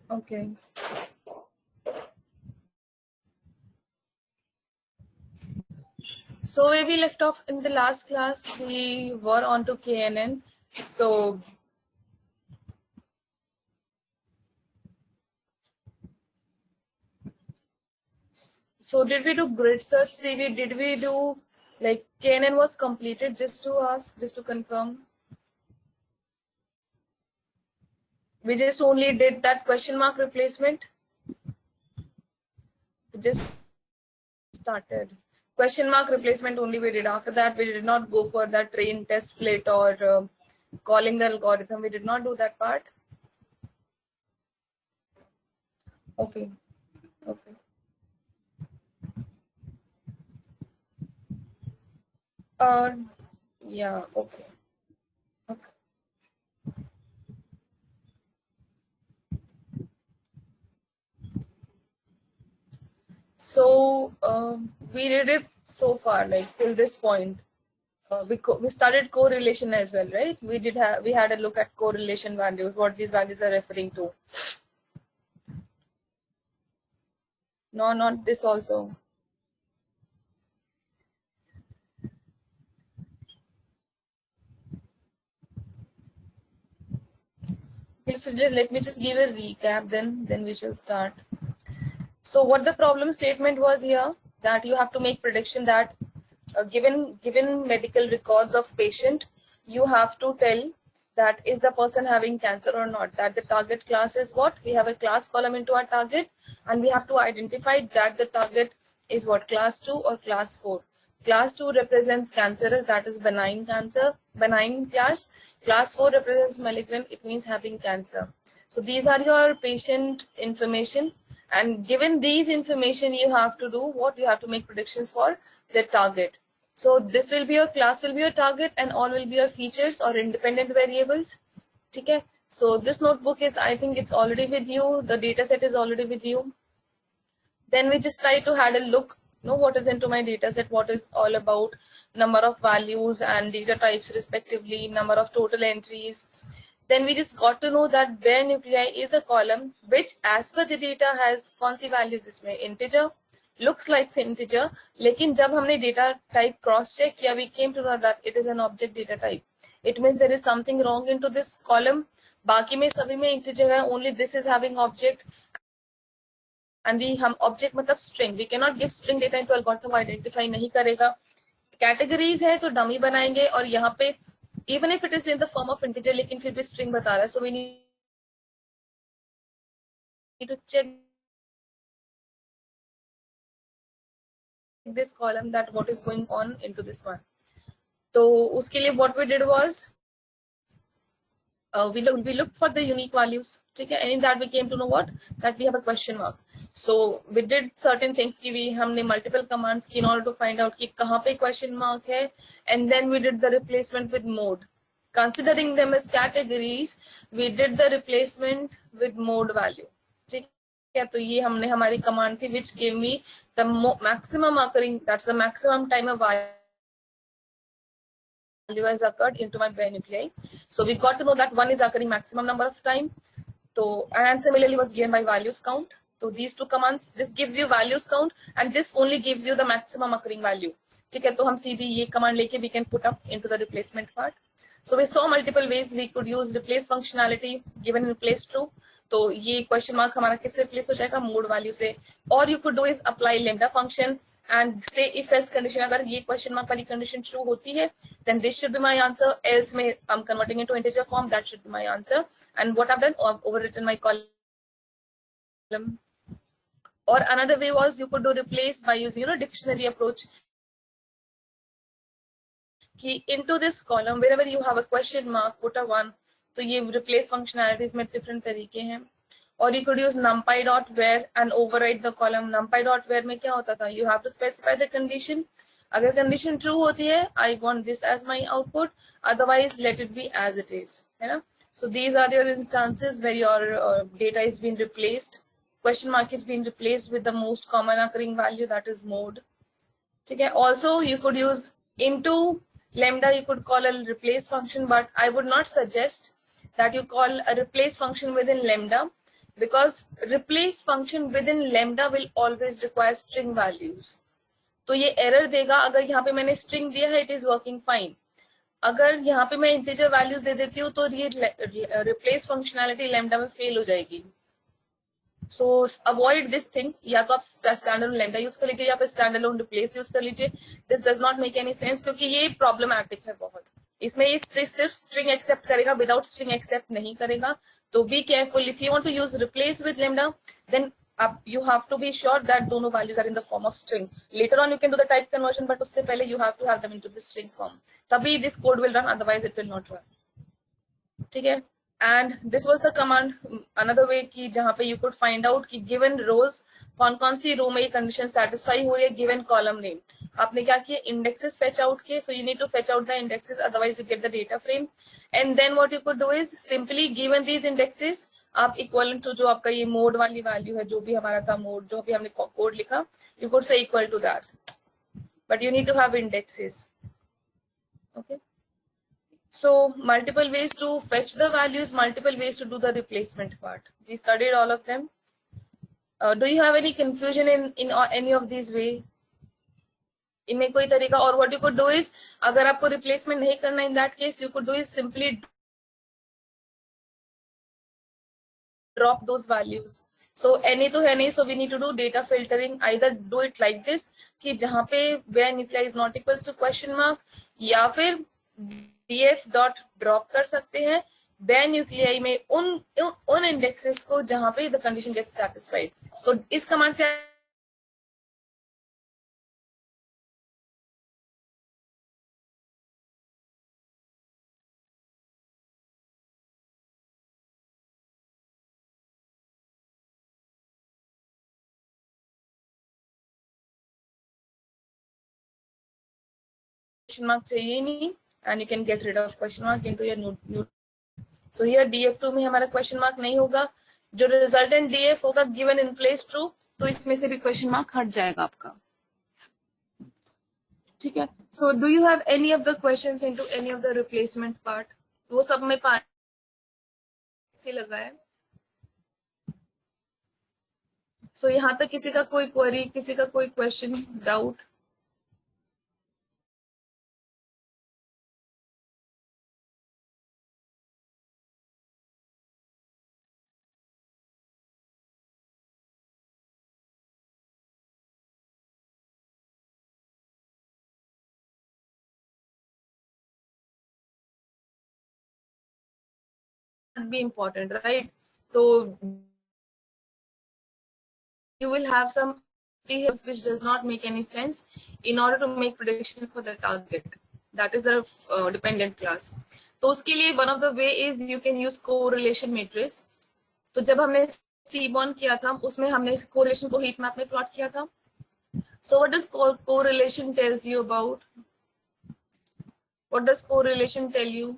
Okay. So where we left off in the last class, we were on to KNN. So did we do grid search CV? Did we do like KNN was completed? Just to ask, just to confirm. We just only did that question mark replacement. We just started question mark replacement only we did. After that, we did not go for that train test split or calling the algorithm. We did not do that part. Okay. Okay. Uh, yeah. Okay. Okay. So we did it so far, like till this point. We started correlation as well, right? We had a look at correlation values, what these values are referring to. No, not this also. Okay, so let me just give a recap, then we shall start. So what the problem statement was here, that you have to make prediction that given medical records of patient, you have to tell that is the person having cancer or not. That the target class is what? We have a class column into our target, and we have to identify that the target is what, class 2 or class 4. Class 2 represents cancerous, that is benign cancer, benign class. Class 4 represents malignant, it means having cancer. So these are your patient information, and given these information, you have to do what? You have to make predictions for the target. So this will be your class, will be your target, and all will be your features or independent variables. Okay. So this notebook is, I think it's already with you. The data set is already with you. Then we just try to had a look, know what is into my data set, what is all about, number of values and data types respectively, number of total entries. Then we just got to know that bare nuclei is a column which as per the data has कौन सी values इसमें, integer, looks like integer, लेकिन जब हमने data type cross check किया, we came to know that it is an object data type. It means there is something wrong into this column. बाकी में सभी में integer है, only this is having object. And हम object मतलब string, we can not give string data into algorithm, identify नहीं करेगा. Categories है तो डमी बनाएंगे, और यहाँ पे even if it is in the form of integer लेकिन फिर भी स्ट्रिंग बता रहा है. So we need to check this column that what is going on into this one. तो उसके लिए what we did was we looked for the unique values. Okay, and in that we came to know what, that we have a question mark. So we did certain things कि we हमने multiple commands की in order to find out कि कहाँ पे question mark है, and then we did the replacement with mode. Considering them as categories, we did the replacement with mode value. ठीक है, तो ये हमने हमारी command थी which gave me the maximum occurring, that's the maximum time of value has occurred into my bare nuclei. So we got to know that one is occurring maximum number of time. So and similarly was given by values count. So these two commands, this gives you values count and this only gives you the maximum occurring value. ठीक है, तो हम सीधी ये command लेके we can put up into the replacement part. So we saw multiple ways we could use replace functionality given replace true. तो ये question mark हमारा किससे replace हो जाएगा, mode value से. Or you could do is apply lambda function and say if else condition, अगर ये question mark वाली condition true होती है, then this should be my answer. Else में I'm converting into integer form, that should be my answer. And what I've done, I've overwritten my column. Or another way was you could do replace by using dictionary approach. कि into this column wherever you have a question mark put a 1. तो ये replace functionalities में different तरीके हैं. Or you could use numpy dot where and override the column. numpy dot where में क्या होता था, you have to specify the condition. अगर condition true होती है, I want this as my output, otherwise let it be as it is, है ना. So these are your instances where your data is being replaced. Question mark is being replaced with the most common occurring value, that is mode. Okay. Also you could use into lambda, you could call a replace function, but I would not suggest that you call a replace function within lambda, because replace function within lambda will always require string values. तो ये error देगा. अगर यहाँ पे मैंने string दिया है, it is working fine. अगर यहाँ पे मैं इंटीजर वैल्यूज दे देती हूँ तो ये रिप्लेस फंक्शनैलिटी लैम्डा में फेल हो जाएगी. सो अवॉइड दिस थिंग. या तो आप स्टैंडर्ड लैम्डा यूज कर लीजिए या फिर स्टैंडर्ड रिप्लेस यूज कर लीजिए. This does not make any sense, क्योंकि ये प्रॉब्लमैटिक है बहुत. इसमें ये सिर्फ स्ट्रिंग एक्सेप्ट करेगा, विदाउट स्ट्रिंग एक्सेप्ट नहीं करेगा. तो be careful. If you want to use replace with lambda, then you have to be sure that दोनों values are in the form of string. Later on you can do the type conversion, but उससे पहले you have to have them into the string form. तभी this code will run, otherwise it will not run. ठीक है. And this was the command, another way कि जहाँ पे you could find out कि given rows कौन सी रो में ये condition satisfy हो रही है given column name. आपने क्या किया, indexes fetch out किए. So you need to fetch out the indexes, otherwise you get the data frame. And then what you could do is simply given these indexes, आप equal to जो आपका ये mode वाली value है, जो भी हमारा था मोड, जो भी हमने कोड लिखा, you could say equal to that, but you need to have indexes. Okay. So multiple ways to fetch the values, multiple ways to do the replacement part. We studied all of them. Do you have any confusion in any of this way? इनमें कोई तरीका? और what you could do is, अगर आपको replacement नहीं करना, in that case you could do is simply drop those values. So any तो है नहीं, so we need to do data filtering. Either do it like this कि जहाँ पे where nuclei is not equals to question mark, या फिर df dot drop कर सकते हैं where nuclei में उन indexes को जहाँ पे the condition gets satisfied. So इस कमांड से question mark चाहिए नहीं, and you can get rid of question mark into your new. So here df2 में हमारा question mark नहीं होगा. जो resultant df होगा given in place true, तो इसमें से भी question mark हट जाएगा आपका. ठीक है. So do you have any of the questions into any of the replacement part? वो सब में से लगा है. So यहाँ तक किसी का कोई query, किसी का कोई question, doubt? Be important, right? So you will have some which does not make any sense in order to make prediction for the target. That is the dependent class. तो उसके लिए one of the way is you can use correlation matrix. तो जब हमने Seaborn किया था, उसमें हमने correlation को heat map में plot किया था. So what does correlation tells you about? What does correlation tell you?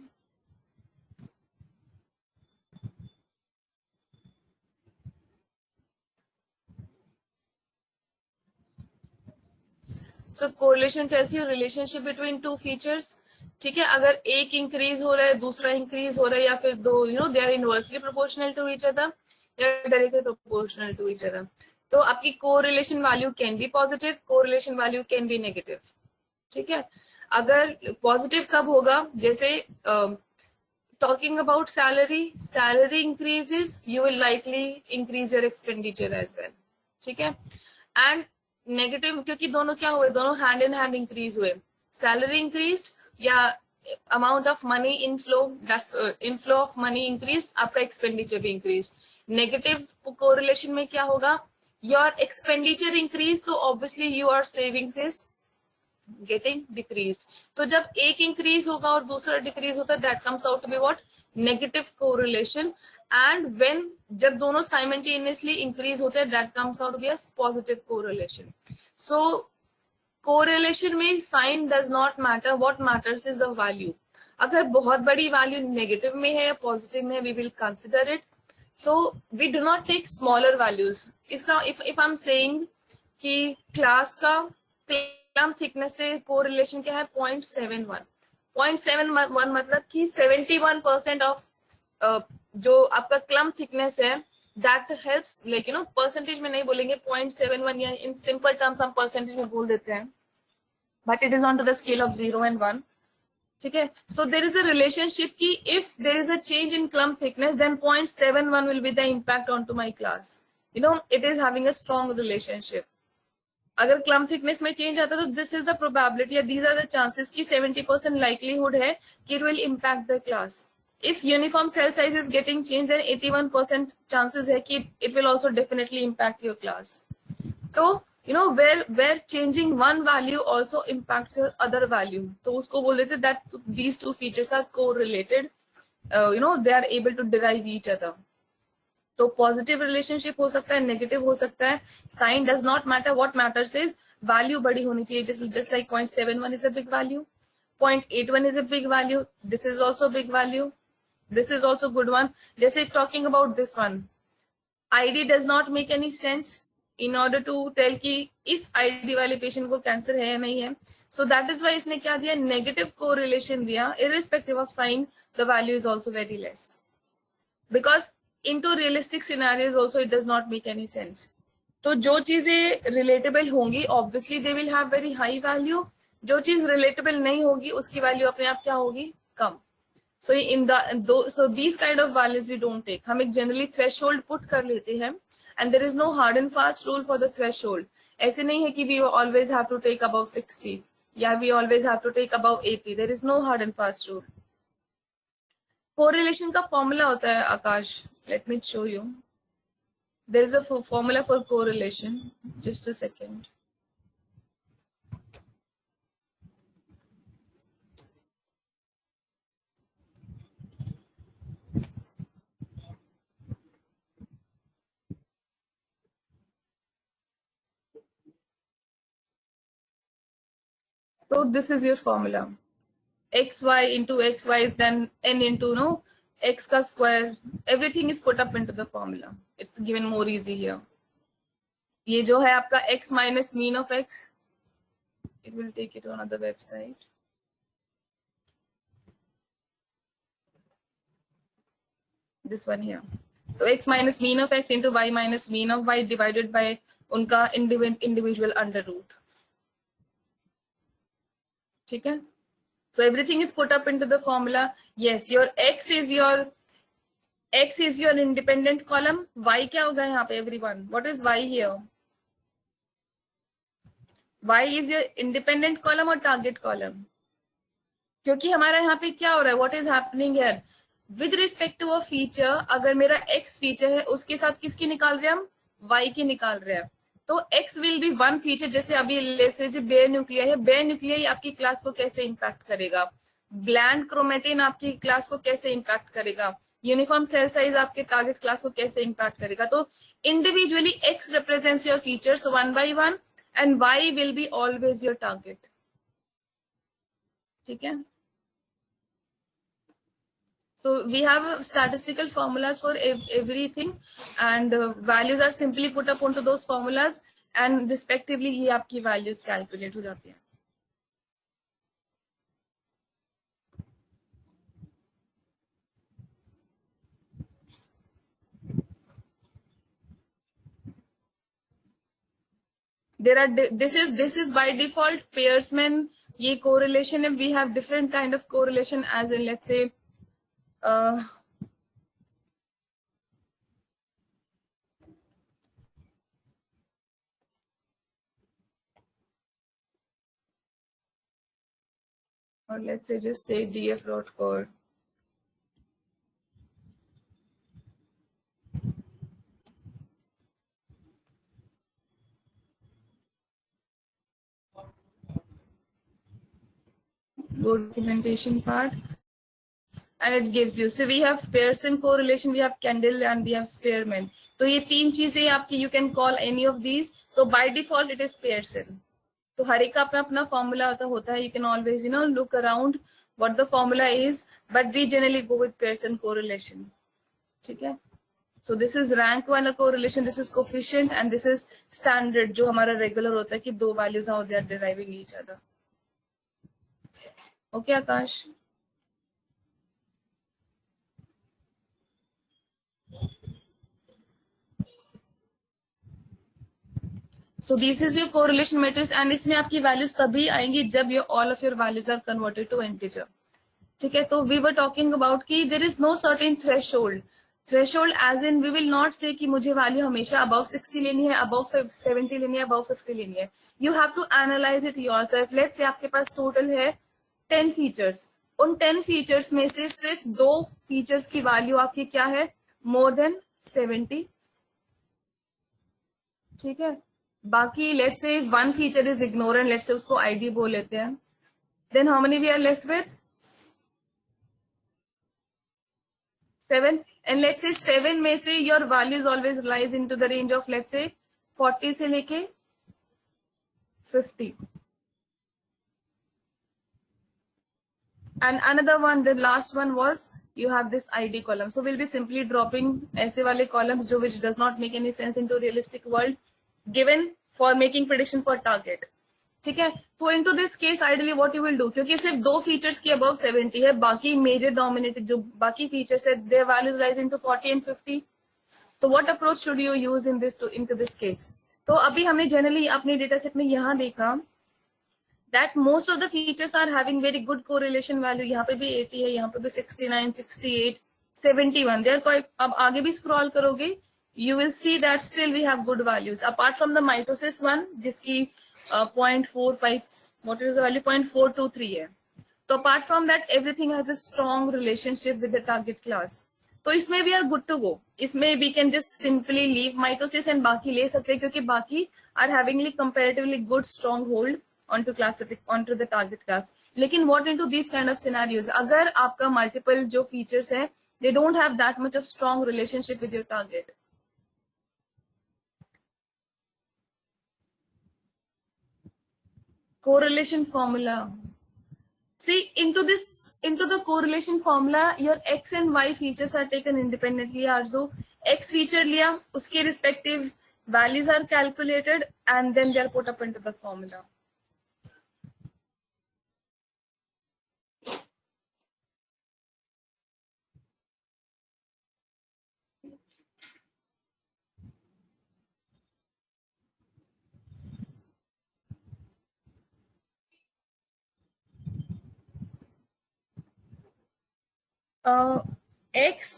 So correlation tells you relationship between two features. ठीक है. अगर एक इंक्रीज हो रहा है, दूसरा इंक्रीज हो रहा है, या फिर दो they are inversely proportional to each other या directly proportional to each other, तो आपकी correlation value can be positive, correlation value can be negative. ठीक है. अगर पॉजिटिव कब होगा, जैसे talking about salary increases, you will likely increase your expenditure as well. ठीक है. And नेगेटिव क्योंकि दोनों क्या हुए, दोनों हैंड इन हैंड इंक्रीज हुए. सैलरी इंक्रीज या amount of money inflow, inflow of money increase, आपका एक्सपेंडिचर भी इंक्रीज. नेगेटिव कोरिलेशन में क्या होगा, योर एक्सपेंडिचर इंक्रीज, तो obviously your savings is getting decrease. तो जब एक इंक्रीज होगा और दूसरा डिक्रीज होता है, that comes out to be what, negative correlation. And when जब दोनों simultaneously increase होते हैं, that comes out to be as positive correlation. So correlation में sign does not matter, what matters is the value. अगर बहुत बड़ी value negative में है या positive में है, we will consider it. So we do not take smaller values. इसका if I'm saying कि class का clump thickness से correlation क्या है, 0.71. 0.71 मतलब कि 71% of जो आपका क्लम्प थिकनेस है that helps, like percentage में नहीं बोलेंगे 0.71 या in simple terms हम percentage में बोल देते हैं, but it is on to the scale of 0 and 1. ठीक है, so there is a relationship कि if there is a change in clump thickness then 0.71 will be the impact onto my class. It is having a strong relationship. अगर clump thickness में change आता है तो this is the probability या these are the chances कि 70% likelihood है कि it will impact the class. If uniform cell size is getting changed, then 81% chances है कि it will also definitely impact your class. So, where changing one value also impacts your other value. तो उसको बोल देते that these two features are correlated. They are able to derive each other. तो positive relationship हो सकता है, negative हो सकता है. Sign does not matter. What matters is value बड़ी होनी चाहिए. Just like 0.71 is a big value, 0.81 is a big value, this is also big value, this is also good one. जैसे talking about this one, ID does not make any sense in order to tell कि इस ID वाले patient को cancer है या नहीं है. So that is why इसने क्या दिया, नेगेटिव कोरिलेशन दिया. Irrespective of sine the value is also very less, because into realistic scenarios also it does not make any sense. तो जो चीजें रिलेटेबल होंगी obviously they will have very high value. जो चीज रिलेटेबल नहीं होगी उसकी वैल्यू अपने आप क्या होगी, कम. So in so these kind of values we don't take. हम एक जनरली थ्रेशोल्ड पुट कर लेते हैं and there is no hard and fast rule for the threshold. ऐसे नहीं है कि we always have to take about 60 या we always have to take about 80. There is no hard and fast rule. Correlation का formula होता है आकाश, let me show you. There is a formula for correlation. Just a second. So this is your formula. xy into xy is then n into x ka square. Everything is put up into the formula. It's given more easy here. ये जो है आपका x minus mean of x, it will take it to another website. This one here. So x minus mean of x into y minus mean of y divided by उनका individual under root. ठीक है. So everything is put up into the formula. Yes, your x is your independent column. Y क्या होगा यहाँ पे everyone? What is y here? Y is your independent column और target column. क्योंकि हमारा यहाँ पे क्या हो रहा है? What is happening here? With respect to a feature, अगर मेरा x feature है उसके साथ किसकी निकाल रहे हैं हम? Y की निकाल रहे हैं. तो x will be one feature. जैसे अभी जैसे जो बेयर न्यूक्लियाई है, बेयर न्यूक्लियाई आपकी क्लास को कैसे इम्पैक्ट करेगा, ब्लैंड क्रोमेटिन आपकी क्लास को कैसे इम्पैक्ट करेगा, यूनिफॉर्म सेल साइज आपके टारगेट क्लास को कैसे इम्पैक्ट करेगा. तो individually x represents your features one by one and y will be always your target. ठीक है. So we have statistical formulas for everything and values are simply put up onto those formulas and respectively ये आपकी values calculate हो जाती हैं. There are this is by default Pearsman ये correlation है. We have different kind of correlation as in let's say or let's say just say DF dot core. Documentation part and it gives you. So we have Pearson correlation, we have Kendall and we have Spearman. तो ये तीन चीजें आपकी you can call any of these. तो by default it is Pearson. तो हर एक का अपना अपना formula होता है. You can always look around what the formula is, but we generally go with Pearson correlation. ठीक है. So this is rank वाला correlation, this is coefficient and this is standard जो हमारा regular होता है कि दो values how they are deriving each other. Okay Akash. So this is your correlation matrix and इसमें आपकी वैल्यूज तभी आएंगी जब your all of your values are converted to integer. ठीक है, तो वी वर टॉकिंग अबाउट कि there is no certain threshold. Threshold as in we will not say कि मुझे वैल्यू हमेशा अबव 60 लेनी है, अबव 70 लेनी है, अबव 50 लेनी है. You have to analyse it yourself. Let's say आपके पास टोटल है 10 फीचर्स. उन 10 फीचर्स में से सिर्फ 2 फीचर्स की वैल्यू आपकी क्या है, मोर देन 70. ठीक है, बाकी let's say 1 feature is ignorant, let's say उसको आईडी बोल लेते हैं. Then how many we are left with 7. And let's say 7 में से your values always lies into the range of let's say 40 से लेके 50. And another one, the last one was you have this ID column. So we'll be simply dropping ऐसे वाले columns जो which does not make any sense into realistic world given for making prediction for target. ठीक है, तो into this case ideally what you will do, क्योंकि सिर्फ 2 features की above 70 है, बाकी major dominated जो बाकी features है their values rise into 40 and 50. तो what approach should you use in this into this case? तो अभी हमने generally अपने data set में यहाँ देखा that most of the features are having very good correlation value. यहाँ पे भी 80 है, यहाँ पे भी 69, 68, 71. There कोई अब आगे भी scroll करोगे, you will see that still we have good values. Apart from the mitosis one, जिसकी 0.45, what is the value? 0.423 है. तो apart from that, everything has a strong relationship with the target class. तो इसमें we are good to go. इसमें we can just simply leave mitosis and बाकी ले सकते हैं क्योंकि बाकी are having comparatively good stronghold onto the target class. लेकिन what into these kind of scenarios, अगर आपका multiple जो features हैं they don't have that much of strong relationship with your target. Correlation formula. See, into the correlation formula your x and y features are taken independently. Also x feature लिया, उसके respective values are calculated and then they are put up into the formula.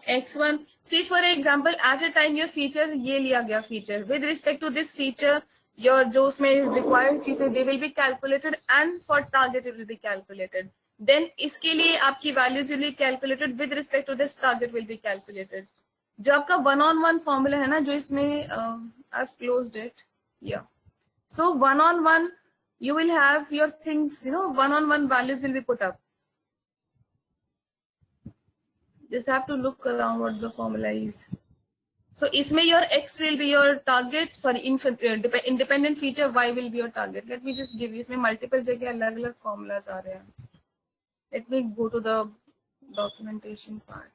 x1, see for example at a time your feature ये लिया गया feature, with respect to this feature your जो उसमें required चीजें they will be calculated and for target it will be calculated. Then इसके लिए आपकी values will be calculated with respect to this target will be calculated. जो आपका 1-on-1 formula है ना, जो इसमें I've closed it, yeah. So 1-on-1 you will have your things, 1-on-1 values will be put up. Just have to look around what the formula is. So इसमें your x will be your target, sorry, independent feature, y will be your target. Let me just give you, इसमें multiple जगह अलग-अलग formulas आ रहे हैं. Let me go to the documentation part.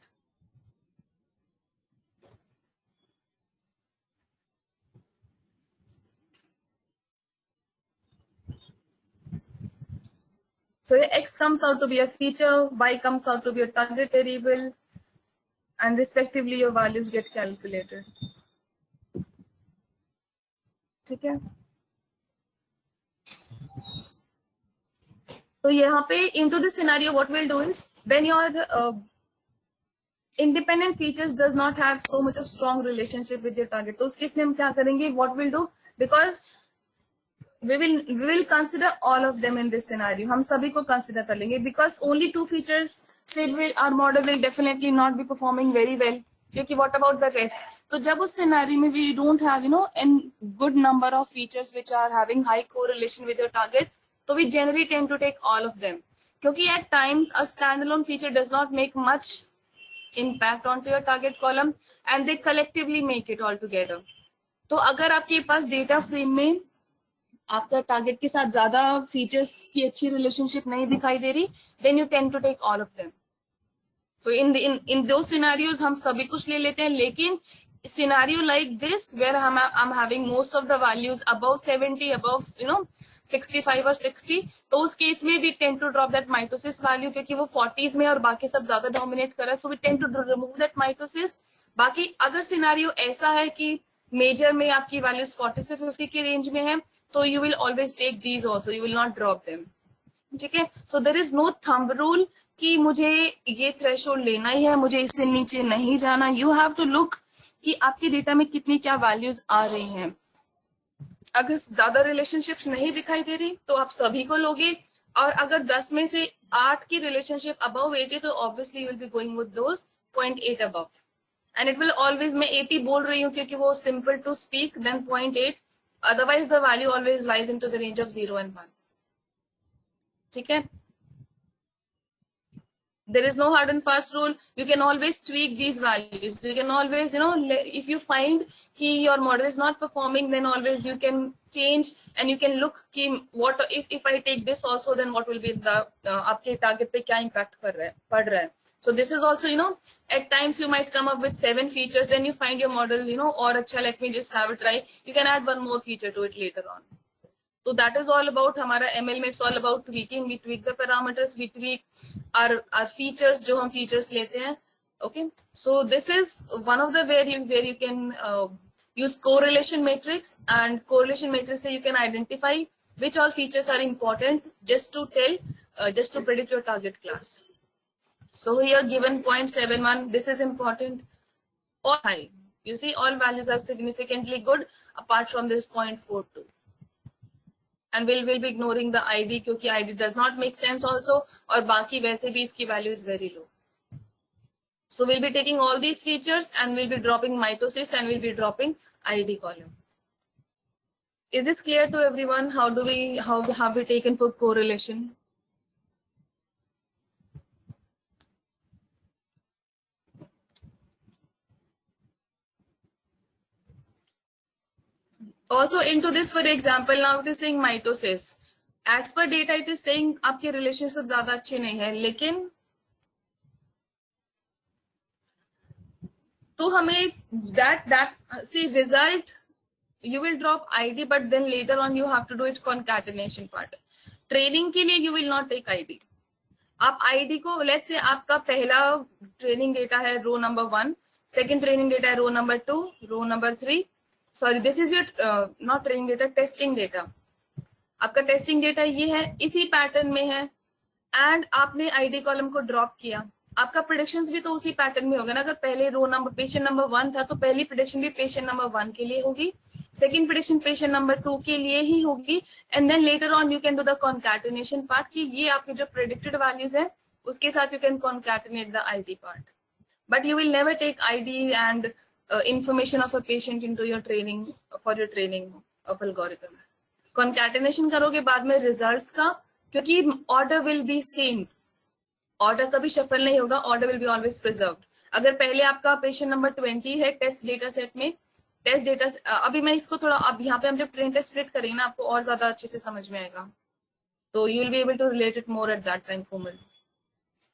So your x comes out to be a feature, y comes out to be a target variable, and respectively your values get calculated. ठीक है, तो यहाँ पे into this scenario what we'll do is when your independent features does not have so much of strong relationship with your target, तो उस case में हम क्या करेंगे, what we'll do, because we will consider all of them in this scenario. हम सभी को consider कर लेंगे because only 2 features still will our model will definitely not be performing very well. क्योंकि what about the rest? तो जब उस scenario में we don't have a good number of features which are having high correlation with your target, so we generally tend to take all of them. क्योंकि at times a standalone feature does not make much impact onto your target column and they collectively make it all together. तो अगर आपके पास data frame में आपका target के साथ ज्यादा features की अच्छी रिलेशनशिप नहीं दिखाई दे रही, then you tend to take all of them. So in दो सिनेरियोज हम सभी कुछ ले लेते हैं, लेकिन scenario like this where I am having most of the values above 70, above 65 और 60, तो उस केस में we tend to drop that mitosis value क्योंकि वो 40s में और बाकी सब ज्यादा डोमिनेट कर रहा है, so we tend to remove that mitosis. बाकी अगर सिनेरियो ऐसा है कि मेजर में आपकी वैल्यूज 40 से 50 के रेंज में है, तो you will always take these also, you will not drop them. ठीक है. So there is no thumb rule कि मुझे ये थ्रेशोल्ड लेना ही है, मुझे इससे नीचे नहीं जाना. यू हैव टू लुक कि आपके डेटा में कितनी क्या वैल्यूज आ रही हैं. अगर ज्यादा रिलेशनशिप्स नहीं दिखाई दे रही तो आप सभी को लोगे, और अगर 10 में से 8 की रिलेशनशिप अबव 80 तो obviously you will be going with those 0.8 above. And it will always, मैं 80 बोल रही हूँ क्योंकि वो simple to speak, then 0.8, otherwise the value always lies into the range of 0 and 1. ठीक है. There is no hard and fast rule. You can always tweak these values. You can always, if you find कि your model is not performing, then always you can change and you can look कि what if I take this also, then what will be the आपके target पे क्या impact पड़ रहा है. So this is also, at times you might come up with 7 features, then you find your model, और अच्छा, let me just have a try. You can add one more feature to it later on. So that is all about हमारा ML में. It's all about tweaking. We tweak the parameters, we tweak our features, जो हम features लेते हैं. Okay. So this is one of the where you can use correlation matrix, and correlation matrix से you can identify which all features are important just to predict your target class. So here given 0.71, this is important or high. You see all values are significantly good apart from this 0.42. And we'll be ignoring the ID क्योंकि ID does not make sense also, और बाकी वैसे भी इसकी value is very low. So we'll be taking all these features and we'll be dropping mitosis and we'll be dropping ID column. Is this clear to everyone? How have we taken for correlation? Also into this, for example, now it is saying mitosis. As per data, it is saying आपके relationship ज़्यादा अच्छे नहीं है, लेकिन तो हमें that see result, you will drop ID, but then later on you have to do it concatenation part. Training के लिए you will not take ID. आप ID को, let's say आपका पहला ट्रेनिंग डेटा है row number 1, second training data है row number 2, row number 3. Sorry, this is your not training data, testing data. आपका testing data ये है, इसी पैटर्न में है, एंड आपने आईडी कॉलम को ड्रॉप किया. आपका प्रेडिक्शंस भी तो उसी पैटर्न में होगा ना. अगर पहले रो नंबर पेशेंट नंबर 1 था तो पहली प्रेडिक्शन भी पेशेंट नंबर 1 के लिए होगी, सेकंड प्रेडिक्शन पेशेंट नंबर 2 के लिए ही होगी, and then later on you can do the concatenation part कि ये आपके जो प्रेडिक्टेड वैल्यूज है उसके साथ you can concatenate the ID part. But you will never take ID and information of a patient into your training for your training of algorithm. Concatenation करोगे बाद में results का, क्योंकि order will be same. Order कभी shuffle नहीं होगा, order will be always preserved. अगर पहले आपका patient number 20 है टेस्ट डेटा सेट में, टेस्ट डेटा, अभी मैं इसको थोड़ा, अब यहाँ पे हम जब ट्रेन टेस्ट स्प्लिट करेंगे ना आपको और ज्यादा अच्छे से समझ में आएगा, तो you will be able to relate it more at that time, Komal.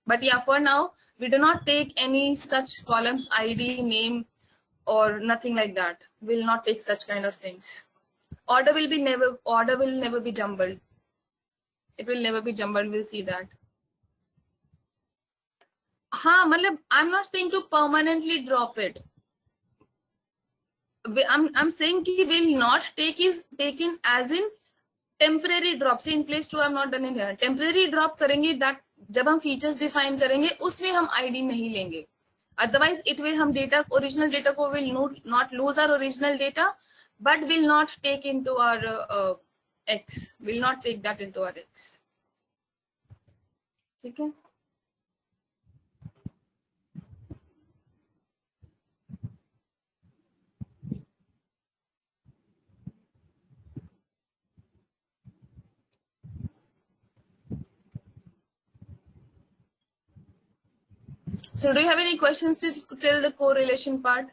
But yeah, for now we do not take any such columns, ID, name, or nothing like that. Will not take such kind of things. Order will never be jumbled. It will never be jumbled. We'll see that. हाँ, मतलब I'm not saying to permanently drop it. I'm saying कि will not take is taken as in temporary drop. See in place 2 I'm not done in here. Temporary drop करेंगे, that जब हम features define करेंगे उसमें हम ID नहीं लेंगे. Otherwise, it will हम data, original data को will not lose our original data, but will not take into our X. Will not take that into our X. ठीक है? So do you have any questions till the correlation part?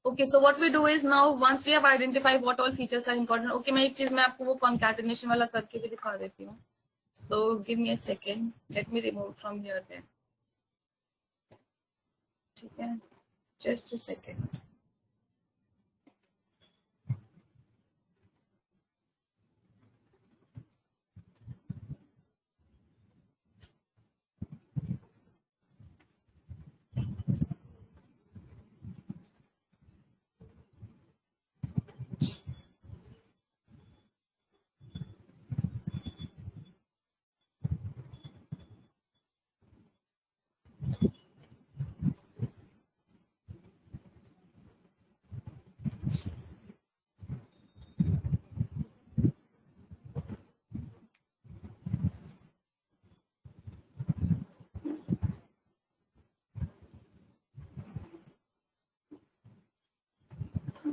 Okay, so what we do is now once we have identified what all features are important. Okay, मैं एक चीज मैं आपको वो concatenation वाला करके भी दिखा देती हूँ. So give me a second. Let me remove from here then. ठीक है? Just a second.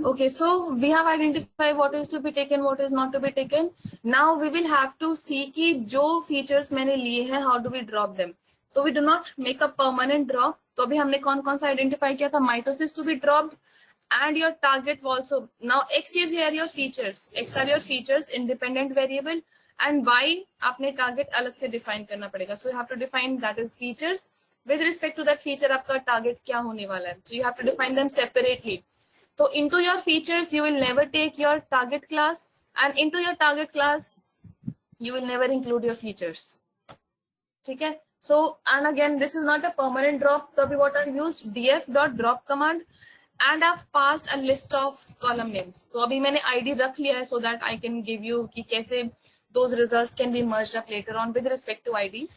Okay, so we have identified what is to be taken, what is not to be taken. Now we will have to see कि जो features मैंने लिए हैं, how do we drop them. So we do not make a permanent drop. तो अभी हमने कौन कौन सा identify किया था, mitosis to be dropped and your target also. Now X is here your features. X are your features, independent variable, and Y आपने target अलग से define करना पड़ेगा. So you have to define that is features. With respect to that feature आपका target क्या होने वाला है. So you have to define them separately. So into your features, you will never take your target class, and into your target class, you will never include your features. Okay? So, and again, this is not a permanent drop. So what I've used df.drop command, and I've passed a list of column names. So अभी मैंने ID रख लिया है so that I can give you कि कैसे those results can be merged up later on with respect to ID.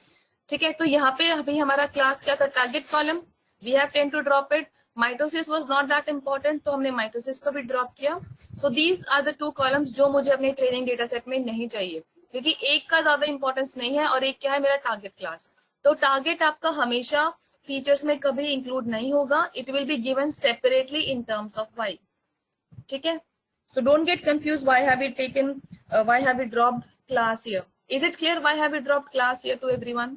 ठीक है, तो यहाँ पे अभी हमारा क्लास क्या था, target column. We have ten to drop it. Mitosis was not that important, तो हमने माइटोसिस को भी ड्रॉप किया. So these are the two columns जो मुझे अपने ट्रेनिंग डेटा सेट में नहीं चाहिए, क्योंकि एक का ज्यादा इंपॉर्टेंस नहीं है और एक क्या है मेरा टारगेट क्लास. तो टारगेट आपका हमेशा फीचर्स में कभी इंक्लूड नहीं होगा. It will be given separately in terms of Y. ठीक है, so don't get confused. Why have we taken why have we dropped class here? Is it clear why have we dropped class here to everyone?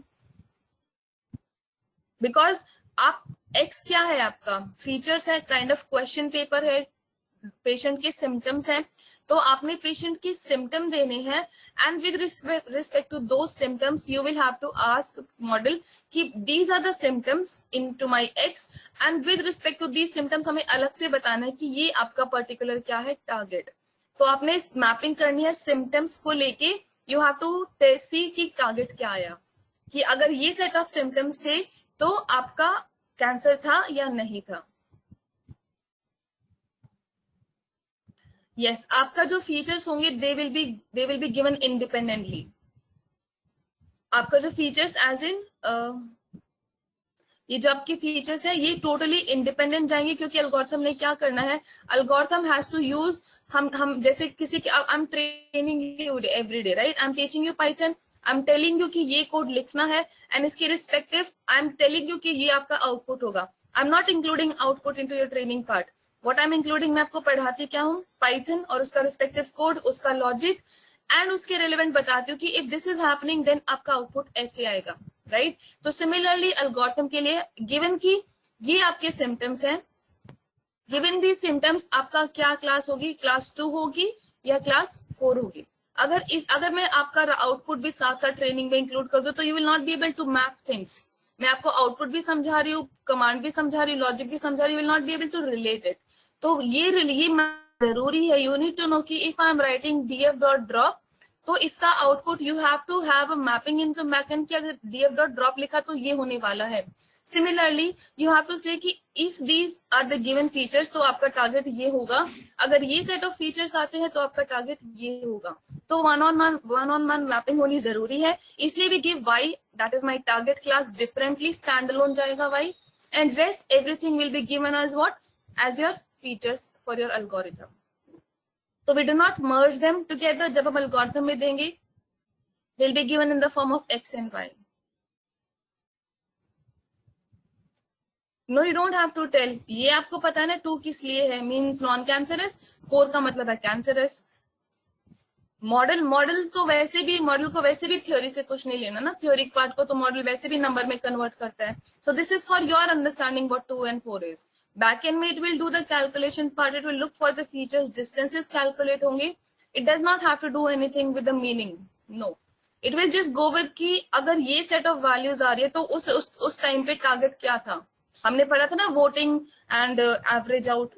Because आप X क्या है, आपका features है, kind of question paper है, patient के symptoms हैं, तो आपने पेशेंट की सिम्टम देने हैं, एंड विद रिस्पेक्ट टू दो symptoms you will have to ask model कि these are the symptoms into my X, and with respect to these symptoms हमें अलग से बताना है कि ये आपका पर्टिकुलर क्या है टारगेट. तो आपने मैपिंग करनी है सिम्टम्स को लेके. यू हैव टू सी कि टारगेट क्या आया, कि अगर ये सेट ऑफ सिम्टम्स थे तो आपका कैंसर था या नहीं था. यस, आपका जो फीचर्स होंगे दे विल बी गिवन इंडिपेंडेंटली. आपका जो फीचर्स एज इन ये जो आपके फीचर्स है ये टोटली इंडिपेंडेंट जाएंगे, क्योंकि एल्गोरिथम ने क्या करना है, एल्गोरिथम हैज टू यूज, हम जैसे किसी के, I am training you every day, right, I am teaching you Python, I am telling you कि ये कोड लिखना है, एंड इसके respective I am telling you कि ये आपका आउटपुट होगा. आई am not including output into your training part. What I am including, मैं आपको पढ़ाती क्या हूँ, पाइथन और उसका रिस्पेक्टिव कोड, उसका लॉजिक, एंड उसके रिलेवेंट बताती हूँ कि if this is happening then आपका आउटपुट ऐसे आएगा, राइट. तो सिमिलरली एल्गोरिथम के लिए गिवन की ये आपके सिम्टम्स हैं, गिवन दी सिम्टम्स आपका क्या क्लास होगी, क्लास 2 होगी या क्लास 4 होगी. अगर मैं आपका आउटपुट भी साथ साथ ट्रेनिंग में इंक्लूड कर दूं तो you will not be able to map things. मैं आपको आउटपुट भी समझा रही हूँ, कमांड भी समझा रही हूँ, लॉजिक भी समझा रही हूँ, will not be able to relate it. तो ये जरूरी है. यू नीड टू नो कि if I am writing df.drop तो इसका output you have to have a mapping into backend, कि अगर df.drop लिखा तो ये होने वाला है. Similarly you have to say कि if these are the given features तो आपका टारगेट ये होगा, अगर ये सेट ऑफ फीचर्स आते हैं तो आपका टारगेट ये होगा. तो वन ऑन वन मैपिंग होनी जरूरी है. इसलिए भी give Y, that is my target class, differently stand alone जाएगा Y, and rest everything will be given as what, as your features for your algorithm. तो we do not merge them together. जब हम algorithm में देंगे they will be given in the form of X and Y. No, you don't have to tell. ये आपको पता है ना 2 किस लिए है, मींस नॉन कैंसरस, 4 का मतलब है कैंसरस. मॉडल को वैसे भी थ्योरी से कुछ नहीं लेना ना, थ्योरिक पार्ट को तो मॉडल वैसे भी नंबर में कन्वर्ट करता है. So this is for your understanding what 2 and 4 is. Backend में it will do the calculation part, it will look for the features, distances calculate होंगे. It does not have to do anything with the meaning, no. It will just go with कि अगर ये set of values आ रही है तो उस time पे target क्या था. हमने पढ़ा था ना वोटिंग एंड एवरेज आउट.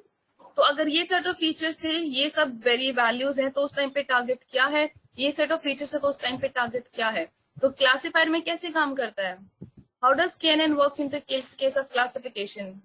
तो अगर ये सेट ऑफ फीचर्स थे, ये सब वेरी वैल्यूज हैं, तो उस टाइम पे टारगेट क्या है, ये सेट ऑफ फीचर्स है तो उस टाइम पे टारगेट क्या है. तो क्लासिफायर में कैसे काम करता है, how does KNN works in the case of classification.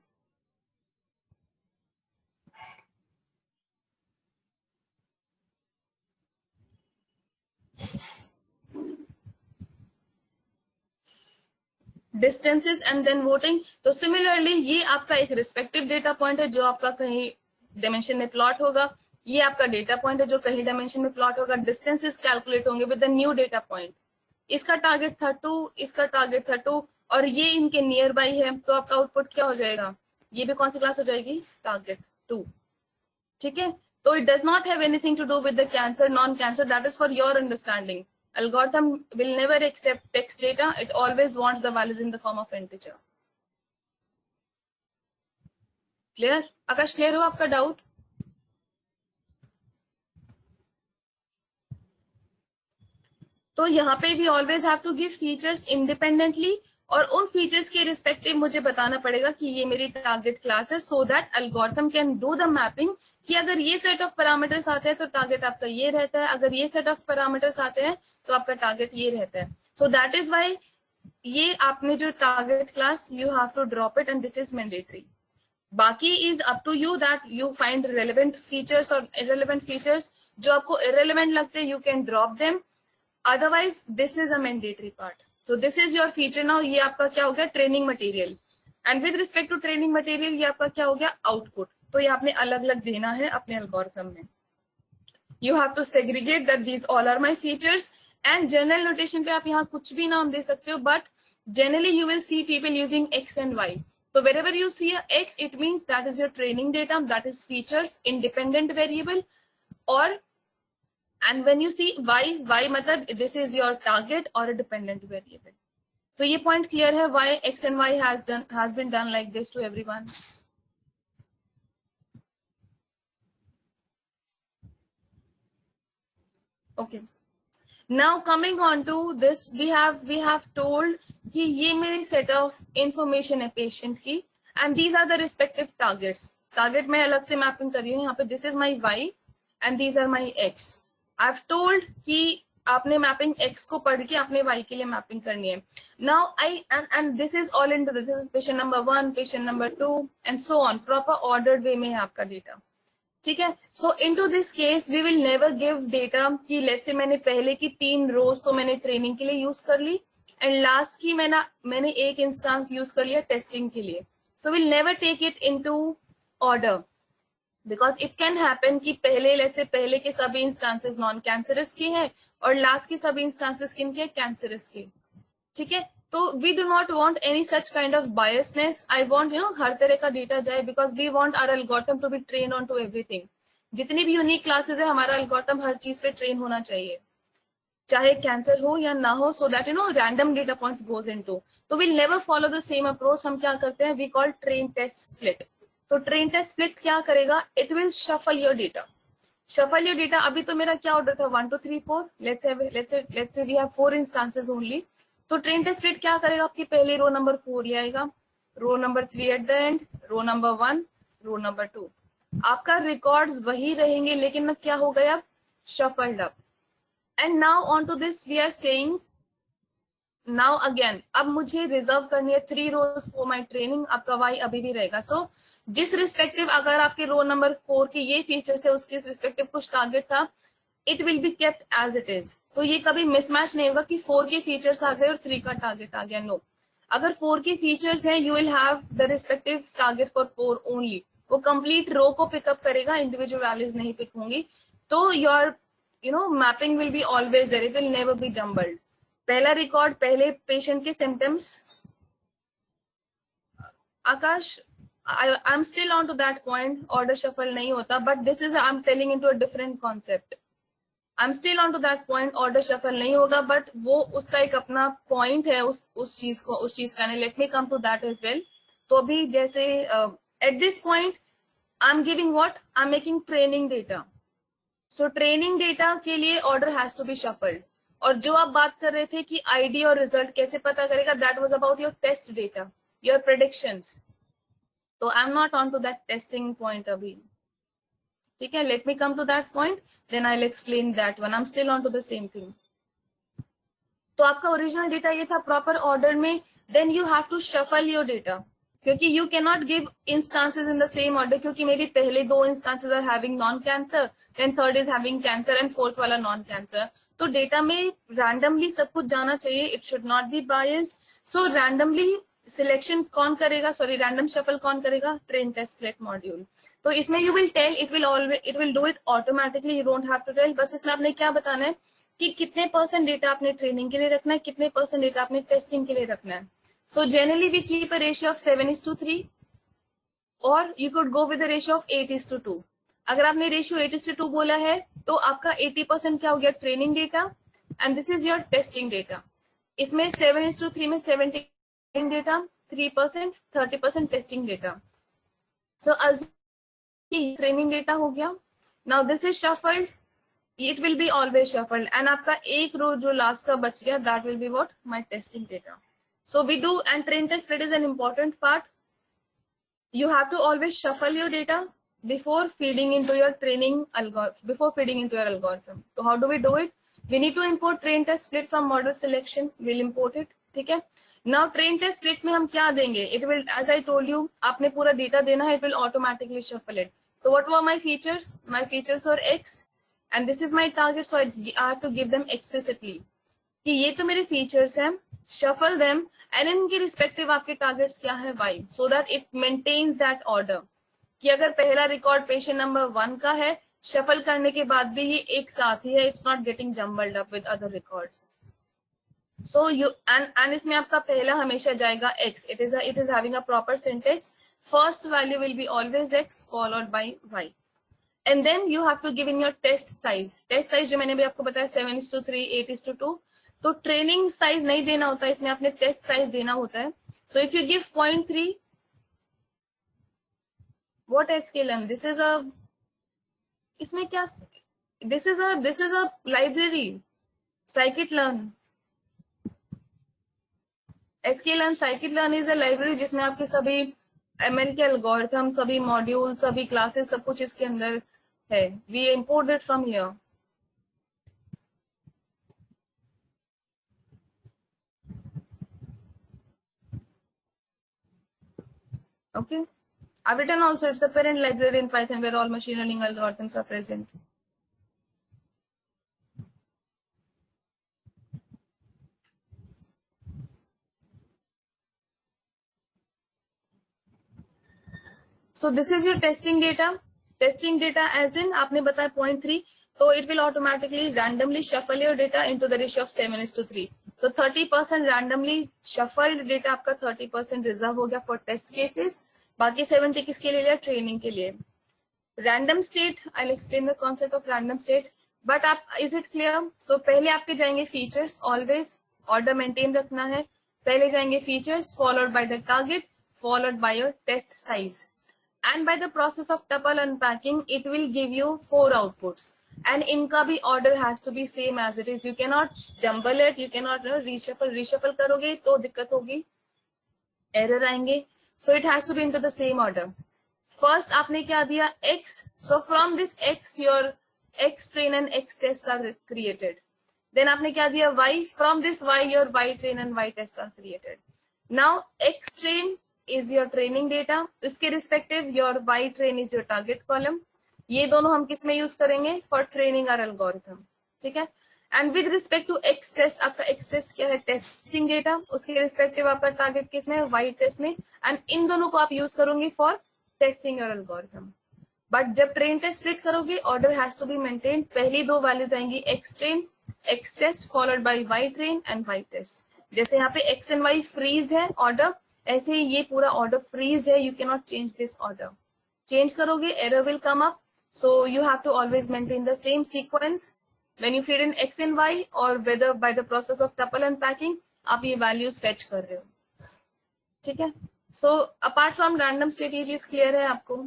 Distances and then voting. तो सिमिलरली ये आपका एक रिस्पेक्टिव डेटा पॉइंट है जो आपका कहीं डायमेंशन में प्लॉट होगा, ये आपका डेटा पॉइंट है जो कहीं डायमेंशन में प्लॉट होगा. डिस्टेंसेस कैलकुलेट होंगे with the new data point. इसका टारगेट था 2, इसका टारगेट था 2, और ये इनके नियर बाई है, तो आपका आउटपुट क्या हो जाएगा, ये भी कौन सी क्लास हो जाएगी, टारगेट 2. ठीक है, तो it does not have anything to do with the cancer, non-cancer. That is for your understanding. Algorithm will never accept text data. It always wants the values in the form of integer. Clear? Akash, clear हो आपका doubt? तो यहाँ पे भी always have to give features independently, और उन features के respective मुझे बताना पड़ेगा कि ये मेरी टारगेट क्लास है, so that algorithm can do the mapping कि अगर ये सेट ऑफ पैरामीटर्स आते हैं तो टारगेट आपका ये रहता है, अगर ये सेट ऑफ पैरामीटर्स आते हैं तो आपका टारगेट ये रहता है. सो दैट इज वाई ये आपने जो target class, you have to drop it and this is mandatory. बाकी is up to you that you find relevant features और इररेलेवेंट फीचर्स. जो आपको इररेलेवेंट लगते हैं you can drop them, otherwise this is a mandatory part. So this is your feature now. ये आपका क्या हो गया? Training material. And with respect to training material ये आपका क्या हो गया? आउटपुट. तो ये आपने अलग अलग देना है अपने एल्गोरिथम में. You have to segregate that these all are my features. And general notation पे आप यहाँ कुछ भी नाम दे सकते हो, but generally you will see people using X and Y. So wherever you see a x, it means that is your training data, that is features, independent variable. Or and when you see y मतलब this is your target or a dependent variable. तो ये point clear है why x and y has been done like this to everyone. Okay. Now coming on to this, we have told कि ये मेरी set of information है patient की, and these are the respective targets. Target मैं अलग से mapping कर रही हूँ यहाँ पे. This is my y and these are my x. I've told कि आपने मैपिंग x को पढ़ के अपने y के लिए मैपिंग करनी है. Now and this is all into this is patient number 1, patient number 2 and so on. Proper ordered way में है आपका डेटा. ठीक है. So into this case we will never give data कि let's say मैंने पहले की 3 रोज तो मैंने ट्रेनिंग के लिए यूज कर ली एंड लास्ट की मैंने एक इंस्टांस यूज कर लिया टेस्टिंग के लिए. So we'll never take it into order. Because it can happen कि पहले के सभी इंस्टांसेस नॉन कैंसरस के हैं और लास्ट के सभी इंस्टांसेस किनके? कैंसरस के. ठीक है. तो we do not want any such kind of biasness. I want हर तरह का डेटा जाए because we want our algorithm to be train on to everything. जितनी भी यूनिक क्लासेस है हमारा एल्गोरिथम हर चीज पे ट्रेन होना चाहिए, चाहे कैंसर हो या ना हो, so that random data points goes into. तो will never follow the same approach. हम क्या करते हैं? We call train test split. तो ट्रेन टेस्ट स्प्लिट क्या करेगा? It will shuffle your data. Shuffle your data. अभी तो मेरा क्या ऑर्डर था? 1 2 3 4. Let's say we have 4 instances only. तो ट्रेन टेस्ट स्प्लिट क्या करेगा? आपकी पहली रो नंबर 4 ले आएगा, row number 3 at the end, row number 1, row number 2. आपका रिकॉर्ड्स वही रहेंगे लेकिन अब क्या हो गया? Shuffled up. And now on to this we are saying now again अब मुझे रिजर्व करनी है 3 रोज फॉर माई ट्रेनिंग. आपका वाई अभी भी रहेगा. सो जिस रिस्पेक्टिव अगर आपके रो नंबर 4 के ये फीचर्स है उसके रिस्पेक्टिव कुछ टारगेट था, it will be kept as it is. तो ये कभी मिसमैच नहीं होगा कि 4 के फीचर्स आ गए और 3 का टारगेट आ गया. नो. अगर 4 के फीचर्स हैं you will have the respective target for 4 only. वो कंप्लीट रो को पिकअप करेगा, इंडिविजुअल वैल्यूज नहीं पिक होंगी. तो your mapping will be always there. It will never be jumbled. पहला रिकॉर्ड पहले पेशेंट के symptoms. Akash, I'm still on to that point. Order shuffle नहीं होता, but this is I'm telling into a different concept. I'm still on to that point. Order shuffle नहीं होगा, but वो उसका एक अपना point है उस चीज का. Let me come to that as well. तो अभी जैसे at this point I'm giving what? I'm making training data. So training data के लिए order has to be shuffled. और जो आप बात कर रहे थे कि ID और result कैसे पता करेगा, that was about your test data, your predictions. तो I am not on to that testing point अभी. ठीक है. Let me come to that point, then I will explain that one. I am still on to the same thing. तो आपका original data ये था proper order में. Then you have to shuffle your data क्योंकि you can not give instances in the same order क्योंकि may be पहले 2 instances are having non cancer, then third is having cancer and fourth वाला non cancer. तो data में randomly सब कुछ जाना चाहिए. It should not be biased. So randomly selection कौन करेगा? सॉरी, रैंडम शफल कौन करेगा? Train test split module. तो इसमें you will tell, it will do it automatically. You don't have to tell. बस इसमें आपने क्या बताना है कि कितने % डेटा आपने ट्रेनिंग के लिए रखना है, कितने % डेटा आपने टेस्टिंग के लिए रखना है. So generally we keep a ratio of 7:3 और you could go with a ratio of 8:2. अगर आपने रेशियो 8:2 बोला है तो आपका 80% क्या हो गया, training data, and this is your testing data. इसमें 7:3 में 17 डेटा, 3%, 30% टेस्टिंग डेटा. सो अज ट्रेनिंग डेटा हो गया. Now this is shuffled, it will be always shuffled, and आपका एक रो जो लास्ट का बच गया, that will be what, my testing data. So we do, and train test split is an important part. You have to always shuffle your data before feeding into your training algorithm, before feeding into your algorithm. So how do we do it? We need to import train test split from model selection. We'll import it. ठीक है. Now train test split में हम क्या देंगे? It will, as I told you, आपने पूरा data देना है, it will automatically shuffle it. So what were my features? My features were X, and this is my target, so I have to give them explicitly कि ये तो मेरे features हैं, shuffle them, and इनके respective आपके targets क्या है, y, so that it maintains that order. कि अगर पहला रिकॉर्ड पेशेंट नंबर 1 का है, शफल करने के बाद भी ये एक साथ ही है, it's not getting jumbled up with other records. So you and इसमें आपका पहला हमेशा जाएगा x. It is having a proper syntax. First value will be always x followed by y. And then you have to give in your test size. Test size जो मैंने भी आपको बताया 7:3, 8:2. तो ट्रेनिंग साइज नहीं देना होता है, इसमें आपने टेस्ट साइज देना होता है. So if you give 0.3, what sklearn, this is a, इसमें क्या, this is a library, scikit-learn. sklearn scikit-learn is a library जिसमें आपके सभी ML के एल्गोरिथम, सभी मॉड्यूल, सभी क्लासेस, सब कुछ इसके अंदर है. We import it from here. Okay. I've written also, it's the parent library in Python where all machine learning algorithms are present. So this is your testing data. Testing data as in आपने बताया 0.3, तो it will automatically randomly shuffle your data into the ratio of 7:3. तो 30% randomly shuffled data आपका 30% reserve हो गया for test cases. बाकी 70 किसके लिए लिया, ट्रेनिंग के लिए. Random state, I explain the concept of random state, but आप, इज इट क्लियर? सो पहले आपके जाएंगे फीचर्स, ऑलवेज ऑर्डर मेंटेन रखना है. पहले जाएंगे features followed by the target followed by your test size, and by the process of tuple unpacking it will give you 4 outputs, and इनका भी order has to be same as it is. You can not jumble it, you can not reshuffle करोगे तो दिक्कत होगी, error आएंगे. So it has to be into the same order. First आपने क्या दिया, x, so from this x your x train and x test are created. then आपने क्या दिया, y, from this y your y train and y test are created. now x train is your training data, इसके respective your y train is your target column. ये दोनों हम किस में use करेंगे, फॉर ट्रेनिंग आर एल्गोरिथम. ठीक है. And with respect to X test, आपका एक्स टेस्ट क्या है, टेस्टिंग डेटा, उसके रिस्पेक्टिव आपका टारगेट किस में, वाई टेस्ट में, एंड इन दोनों को आप यूज करोगे for testing your algorithm. But जब ट्रेन टेस्ट स्प्लिट करोगे, order has to be maintain. पहली दो वैल्यूज आएंगी X train, X test followed by Y train and Y test. जैसे यहाँ पे एक्स एंड वाई फ्रीज है ऑर्डर, ऐसे ही ये पूरा ऑर्डर फ्रीज है. You can not change this order. Change करोगे error will come up. So you have to always maintain the same sequence when you feed in x and y, or whether by the process of tuple unpacking आप ये values fetch कर रहे हो. ठीक है. So apart from random state, ये चीज clear है आपको?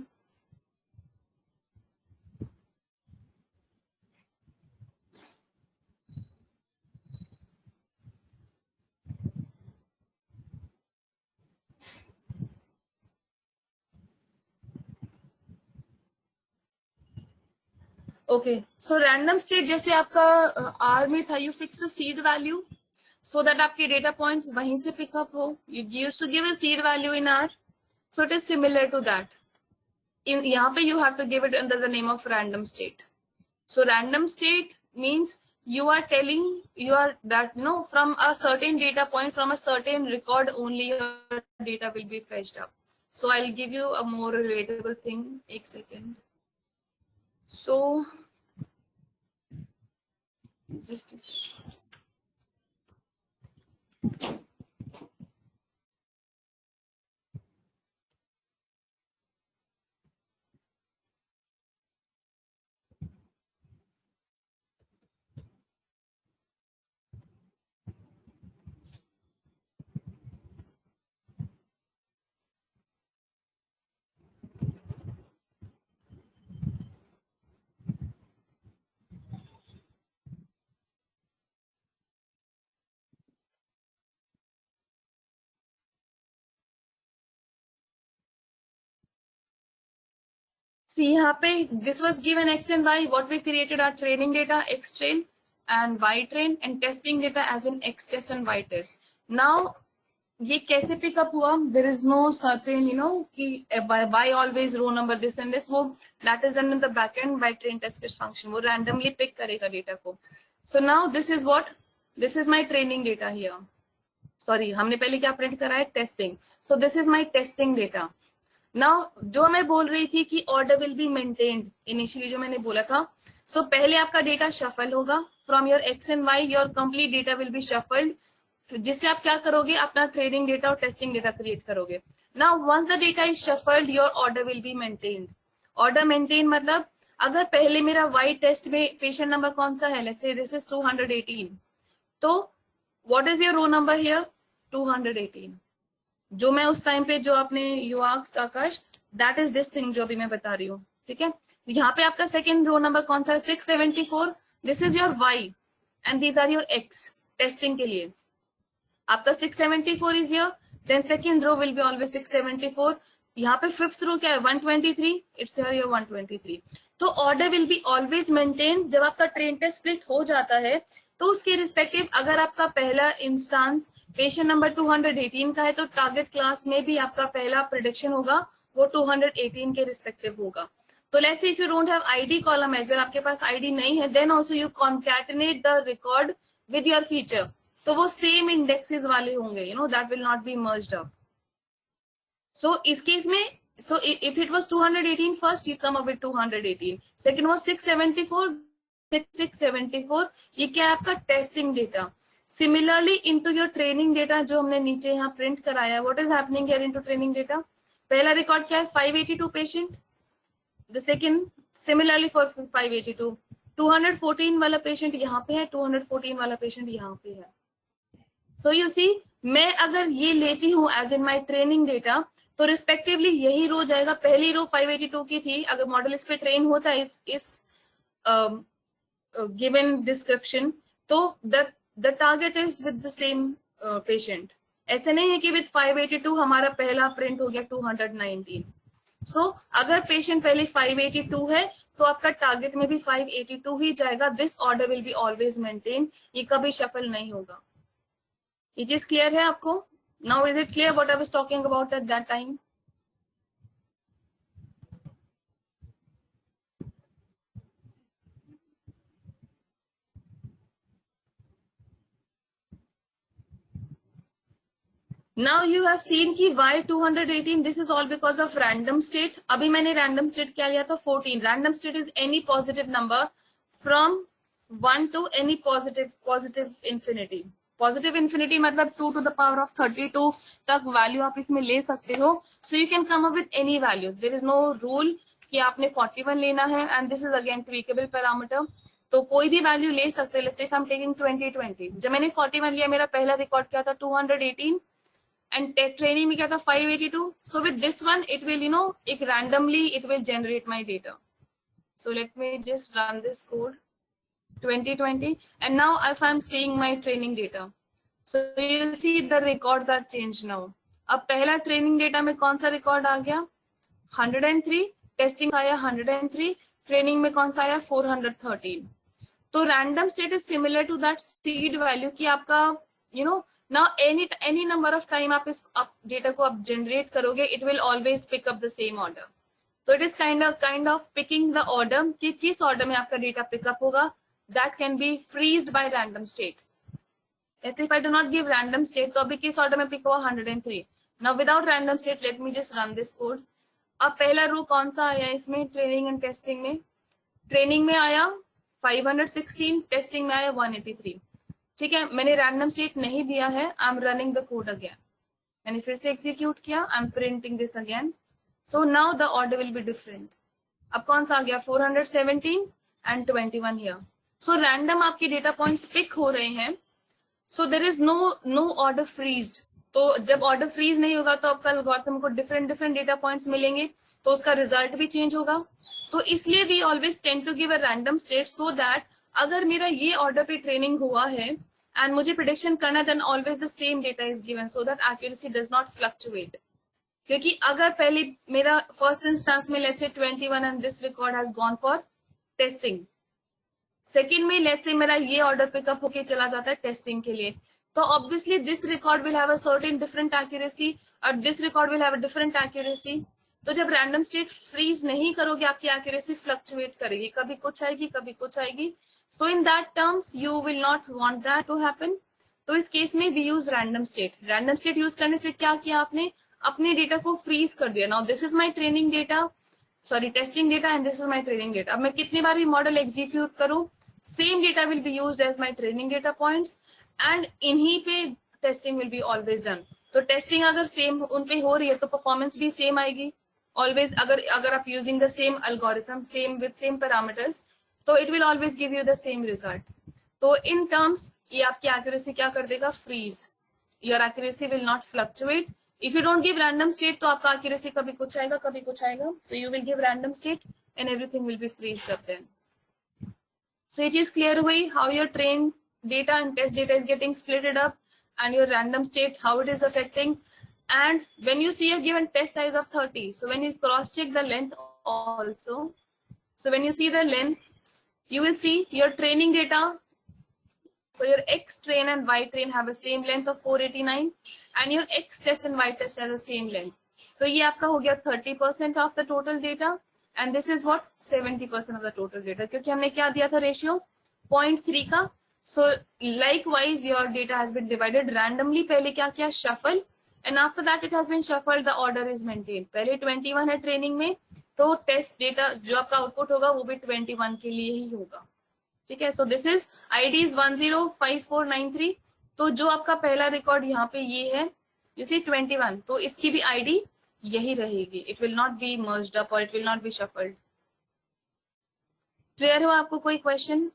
ओके. सो रैंडम स्टेट जैसे आपका आर में था, you fix a seed value so that आपके डेटा पॉइंट्स वहीं से पिकअप हो. You used to give a seed value in R, so it is similar to that. यहाँ पे you have to give it under the name of random state. So random state means you are telling you are that no, from a certain data point, from a certain record only your data will be fetched up. So I'll give you a more relatable thing. एक second. So just a second. See यहाँ पे this was given X and Y, what we created are training data X train and Y train and testing data as in X test and Y test. Now ये कैसे pick up हुआ? There is no certain कि by always row number this and this, वो that is done in the back end by train test paste function, वो randomly pick करेगा data को. So now this is what, this is my training data here. Sorry, हमने पहले क्या print करा है? Testing. So this is my testing data. Now जो मैं बोल रही थी कि order will be maintained, initially जो मैंने बोला था. सो पहले आपका डेटा शफल होगा from your X and Y, your complete data will be shuffled, जिससे आप क्या करोगे? अपना ट्रेनिंग डेटा और टेस्टिंग डेटा क्रिएट करोगे. Now once the data is shuffled, your order will be maintained. Order maintain मतलब अगर पहले मेरा वाई टेस्ट में पेशेंट नंबर कौन सा है, लेट्स से दिस इज 218, तो what is your row number here? 218. जो मैं उस टाइम पे जो आपने you asked Akash, that is this thing जो अभी मैं बता रही हूँ. ठीक है, यहाँ पे आपका सेकंड रो नंबर कौन सा है? 674. This is your Y and these are your X testing के लिए. आपका 674 is your, then second row will be always 674. यहाँ पे फिफ्थ रो क्या है? 123. It's your 123. तो order will be always maintain. जब आपका ट्रेन टेस्ट स्प्लिट हो जाता है तो उसके रिस्पेक्टिव अगर आपका पहला इंस्टांस पेशेंट नंबर 218 का है तो टारगेट क्लास में भी आपका पहला प्रेडिक्शन होगा वो 218 के रिस्पेक्टिव होगा. तो let's say if you don't have ID column as well, आपके पास आईडी नहीं है, then also you concatenate the record with your feature, तो वो सेम इंडेक्सेस वाले होंगे, that will not be merged up. So इस केस में, so if it was 218 first, you come up with 218. Second was 674, 674. ये क्या है? आपका testing data. Similarly into your training data जो हमने नीचे यहाँ प्रिंट कराया, what is happening here into training data? पहला रिकॉर्ड क्या है? 582 patient. The second similarly for 582, 214 वाला पेशेंट यहाँ पे है, 214 वाला पेशेंट यहाँ पे है. तो यू सी, मैं अगर ये लेती हूँ as in my training data तो रिस्पेक्टिवली यही रो जाएगा. पहली रो 582 की थी. अगर मॉडल इस पे ट्रेन होता है इस गिवन डिस्क्रिप्शन, तो the target is with the same patient. ऐसे नहीं है कि विद 582 हमारा पहला प्रिंट हो गया 219. सो अगर पेशेंट पहले 582 है तो आपका टारगेट में भी 582 ही जाएगा. This order will be always maintain, ये कभी शफल नहीं होगा. ये चीज क्लियर है आपको? Now is it clear what I was talking about at that time? Now you have seen कि why 218, this is all because of random state. अभी मैंने random state क्या लिया था? 14. Random state is any positive number from 1 to any positive infinity. Positive infinity मतलब 2 to the power of 32 तक value आप इसमें ले सकते हो. So you can come up with any value. There is no rule कि आपने 41 लेना है. And this is again tweakable parameter, तो कोई भी वैल्यू ले सकते हैं. Let's say if I am taking 2020, जब मैंने 41 लिया, मेरा पहला रिकॉर्ड क्या था? 218. एंड ट्रेनिंग में क्या था? 582. So with this one it will एक randomly it will generate my data. So let me just run this code 2020, and now if I'm seeing my training data, so you'll see the records are changed now. अब पहला training data में कौन सा record आ गया? 103. Testing आया 103. Training में कौन सा आया? 413. तो random state is similar to that seed value कि आपका now any number of time आप इस डेटा को आप जनरेट करोगे, it will always pick up the same order. तो it is kind of picking the order कि किस ऑर्डर में आपका डेटा पिकअप होगा. That can be freezed by random state. Let's say if I do not give random state, तो अभी किस order में पिक हुआ? 103. Now without random state, let me just run this code. अब पहला रो कौन सा आया इसमें? ट्रेनिंग एंड टेस्टिंग में. ट्रेनिंग में आया 516, टेस्टिंग में आया 183. ठीक है, मैंने रैंडम स्टेट नहीं दिया है. I am running the code again. मैंने फिर से एग्जीक्यूट किया. I am printing this again. So now the order will be different. अब कौन सा आ गया? 417 एंड 21 हियर. सो रैंडम आपके डेटा पॉइंट्स पिक हो रहे हैं. So there is no order freezed. तो जब ऑर्डर फ्रीज नहीं होगा तो आपका एल्गोरिथम को डिफरेंट डेटा पॉइंट्स मिलेंगे, तो उसका रिजल्ट भी चेंज होगा. तो इसलिए we always tend to give a random state so that अगर मेरा ये ऑर्डर पे ट्रेनिंग हुआ है एंड मुझे प्रिडिक्शन करना, then always the same data is given so that accuracy does not fluctuate. क्योंकि अगर पहले मेरा फर्स्ट इंस्टेंस में let's say 21 and this record has gone for testing, second में लेट्स से मेरा ये ऑर्डर पिकअप होके चला जाता है टेस्टिंग के लिए, तो obviously this record will have a certain different accuracy और this record will have a different accuracy. तो जब रैंडम स्टेट फ्रीज नहीं करोगे आपकी एक्यूरेसी फ्लक्चुएट करेगी, कभी कुछ आएगी कभी कुछ आएगी। So in that terms you will not want that to happen. तो इस केस में we use random state. Random state use करने से क्या किया आपने, अपने डेटा को फ्रीज कर दिया। Now this is my training data, sorry testing data and this is my training data. अब मैं कितनी बार भी मॉडल एग्जीक्यूट करूं, same data will be used as my training data points and इन्हीं पे testing will be always done. तो testing अगर सेम उन पे हो रही है तो परफॉर्मेंस भी सेम आएगी ऑलवेज। अगर आप using the same algorithm same with same parameters तो it will always give you the same result. तो इन टर्म्स ये आपकी एक्यूरेसी क्या कर देगा, freeze. Your accuracy will not fluctuate. If you don't give random state तो आपका accuracy कभी कुछ आएगा कभी कुछ आएगा। So you will give random state and everything will be freezed up then. So it is clear हुई how your trained data and test data is getting splitted up and your random state, how it is affecting. And when you see a given test size of 30, so when you cross check the length also, so when you see the length, you will see your training data. So your X train and Y train have the same length of 489 and your X test and Y test have the same length. तो ये आपका हो गया 30% of the total data and this is what 70% of the total data, क्योंकि हमने क्या दिया था रेशियो 0.3 का। So likewise your data has been divided randomly। पहले क्या किया, shuffle, and after that it has been shuffled, the order is maintained। पहले 21 है ट्रेनिंग में तो टेस्ट डेटा जो आपका आउटपुट होगा वो भी 21 के लिए ही होगा, ठीक है। So this is ID is 105493। तो जो आपका पहला रिकॉर्ड यहाँ पे ये है यू सी 21, तो इसकी भी आईडी यही रहेगी। It will not be merged up और it will not be shuffled. Clear हो आपको कोई question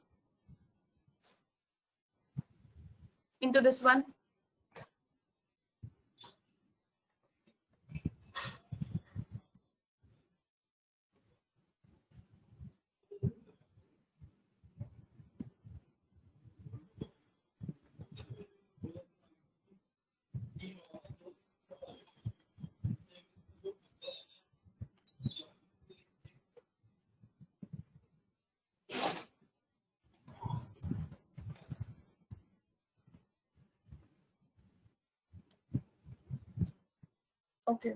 into this one? Okay.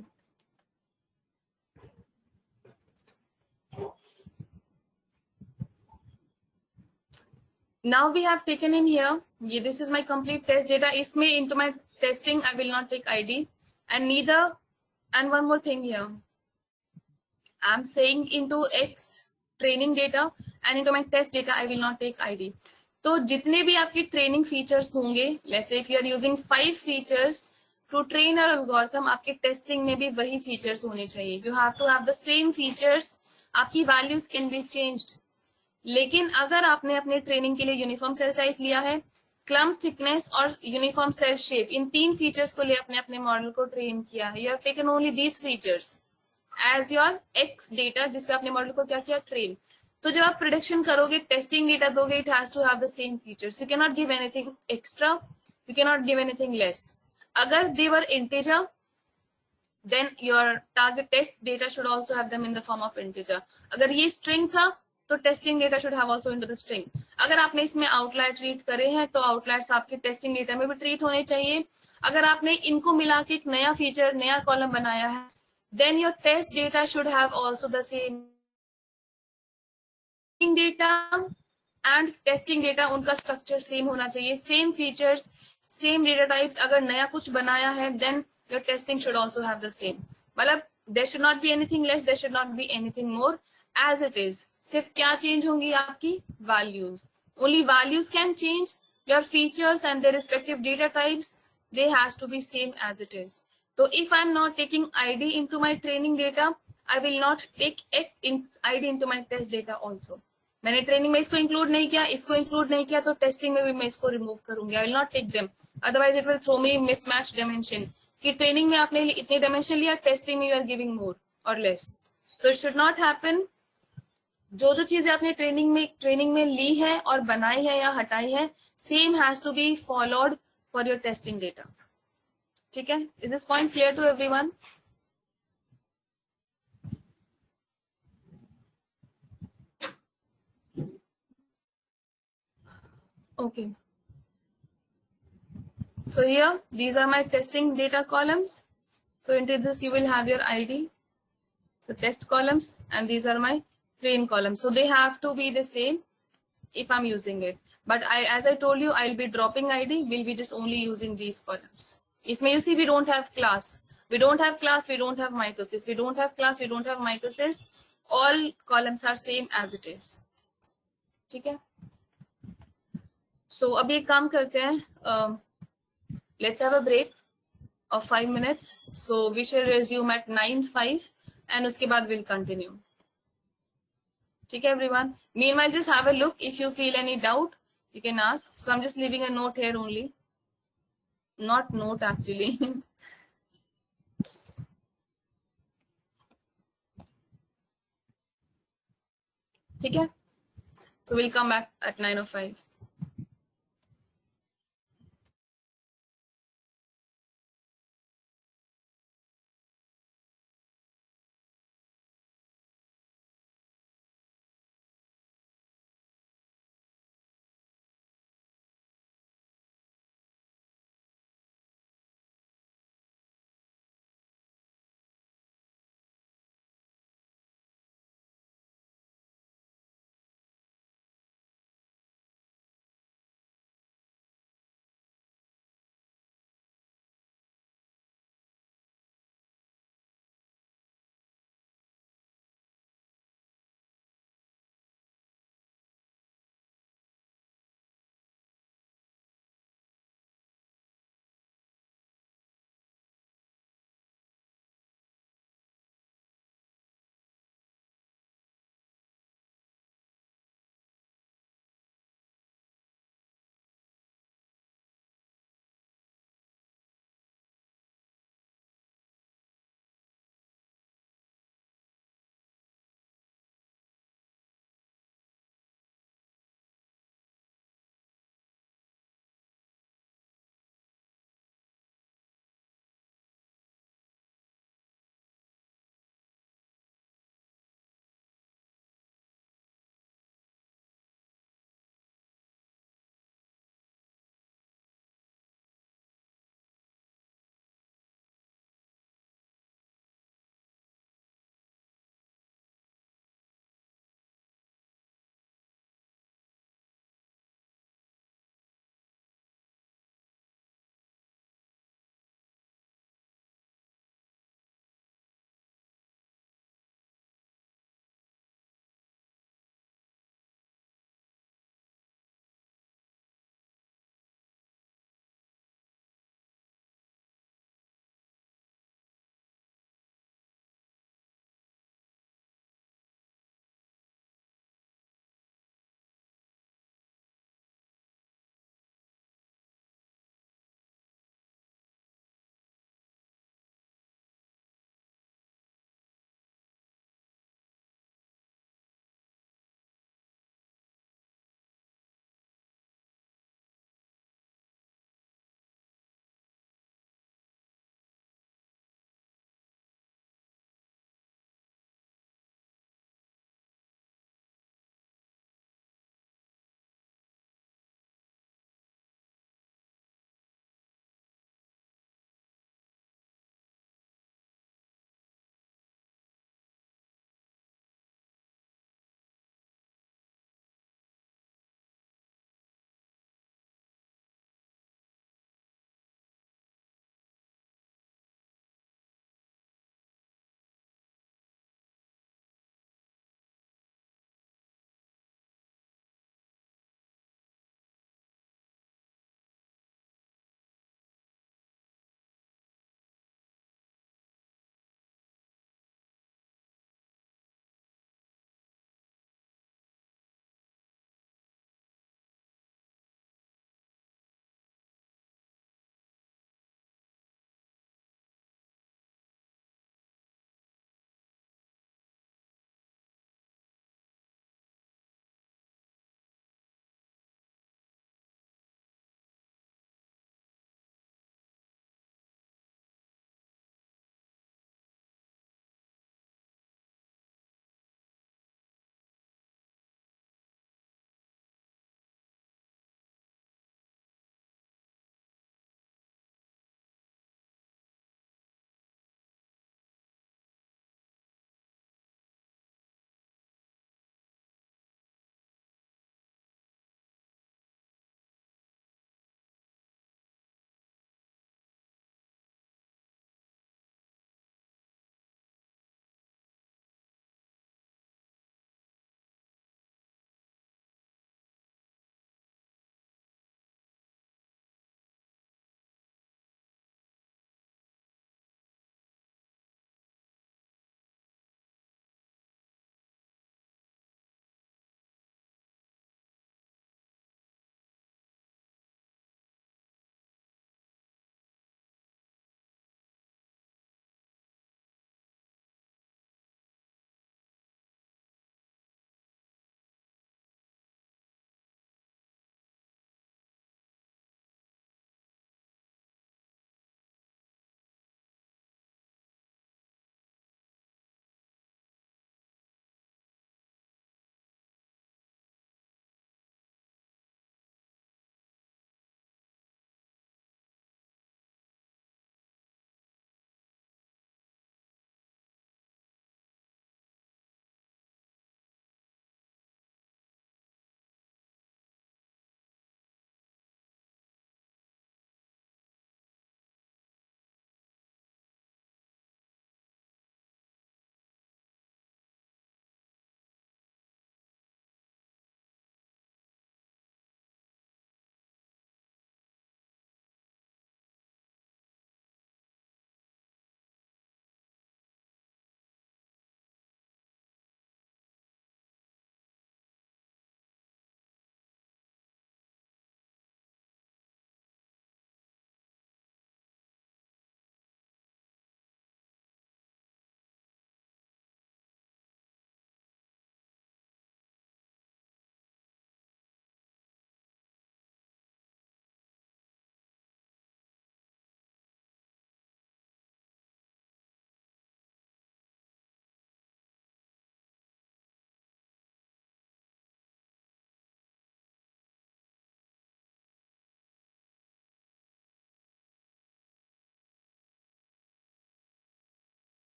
Now we have taken in here, this is my complete test data. इसमें into my testing I will not take ID and neither, and one more thing here, I'm saying into X training data and into my test data I will not take ID. तो जितने भी आपके training features होंगे, let's say if you are using 5 features to train our algorithm, आपके testing में भी वही features होने चाहिए। You have to have the same features। आपकी वैल्यूज कैन बी चेंज्ड, लेकिन अगर आपने अपने ट्रेनिंग के लिए यूनिफॉर्म सेल साइज लिया है, क्लम्प थिकनेस और यूनिफॉर्म सेल शेप, इन 3 फीचर्स को ले अपने अपने मॉडल को ट्रेन किया है, you have taken only these features as your X data जिसपे आपने मॉडल को क्या किया, ट्रेन। तो जब आप प्रोडिक्शन करोगे, टेस्टिंग डेटा दोगे, it has to have the same features. You can not give anything extra, you can not give anything less. अगर they were integer then your target test data should also have them in the form of integer। अगर ये string था तो testing data should have also into the string. अगर आपने इसमें outlier treat करे हैं तो आउटलायर्स आपके टेस्टिंग डेटा में भी ट्रीट होने चाहिए। अगर आपने इनको मिला के एक नया फीचर नया कॉलम बनाया है, then your test data should have also the same data and testing data, उनका स्ट्रक्चर सेम होना चाहिए, same features same data types. अगर नया कुछ बनाया है then your testing should also have the same. मतलब there should not be anything less, there should not be anything more, as it is. सिर्फ क्या चेंज होंगी आपकी values, only values can change, your features and their respective data types they has to be same as it is. तो if I am not taking ID into my training data, I will not take ID into my test data also. मैंने training में इसको include नहीं किया, इसको include नहीं किया, तो टेस्टिंग में भी मैं इसको रिमूव करूंगी। I will not take them, otherwise it will throw me mismatch dimension कि ट्रेनिंग में आपने इतने डायमेंशन लिया, टेस्टिंग में यू आर गिविंग मोर और लेस। तो इट शुड नॉट हैपन। जो जो चीजें आपने ट्रेनिंग में ली है और बनाई है या हटाई है, same has to be followed for your testing data. ठीक है, is this point clear to everyone? Okay. So here, these are my testing data columns. So into this, you will have your ID. So test columns, and these are my train columns. So they have to be the same if I'm using it. But as I told you, I'll be dropping ID. We'll be just only using these columns. Isme you see, we don't have class. We don't have class. We don't have mitosis. We don't have class. We don't have mitosis. All columns are same as it is. ठीक है? So अभी एक काम करते हैं. Let's have a break of 5 minutes. So we shall resume at 9:05, and उसके बाद we'll continue. Okay, everyone. Meanwhile, just have a look. If you feel any doubt, you can ask. So I'm just leaving a note here only. Not note actually. Okay. So we'll come back at 9:05.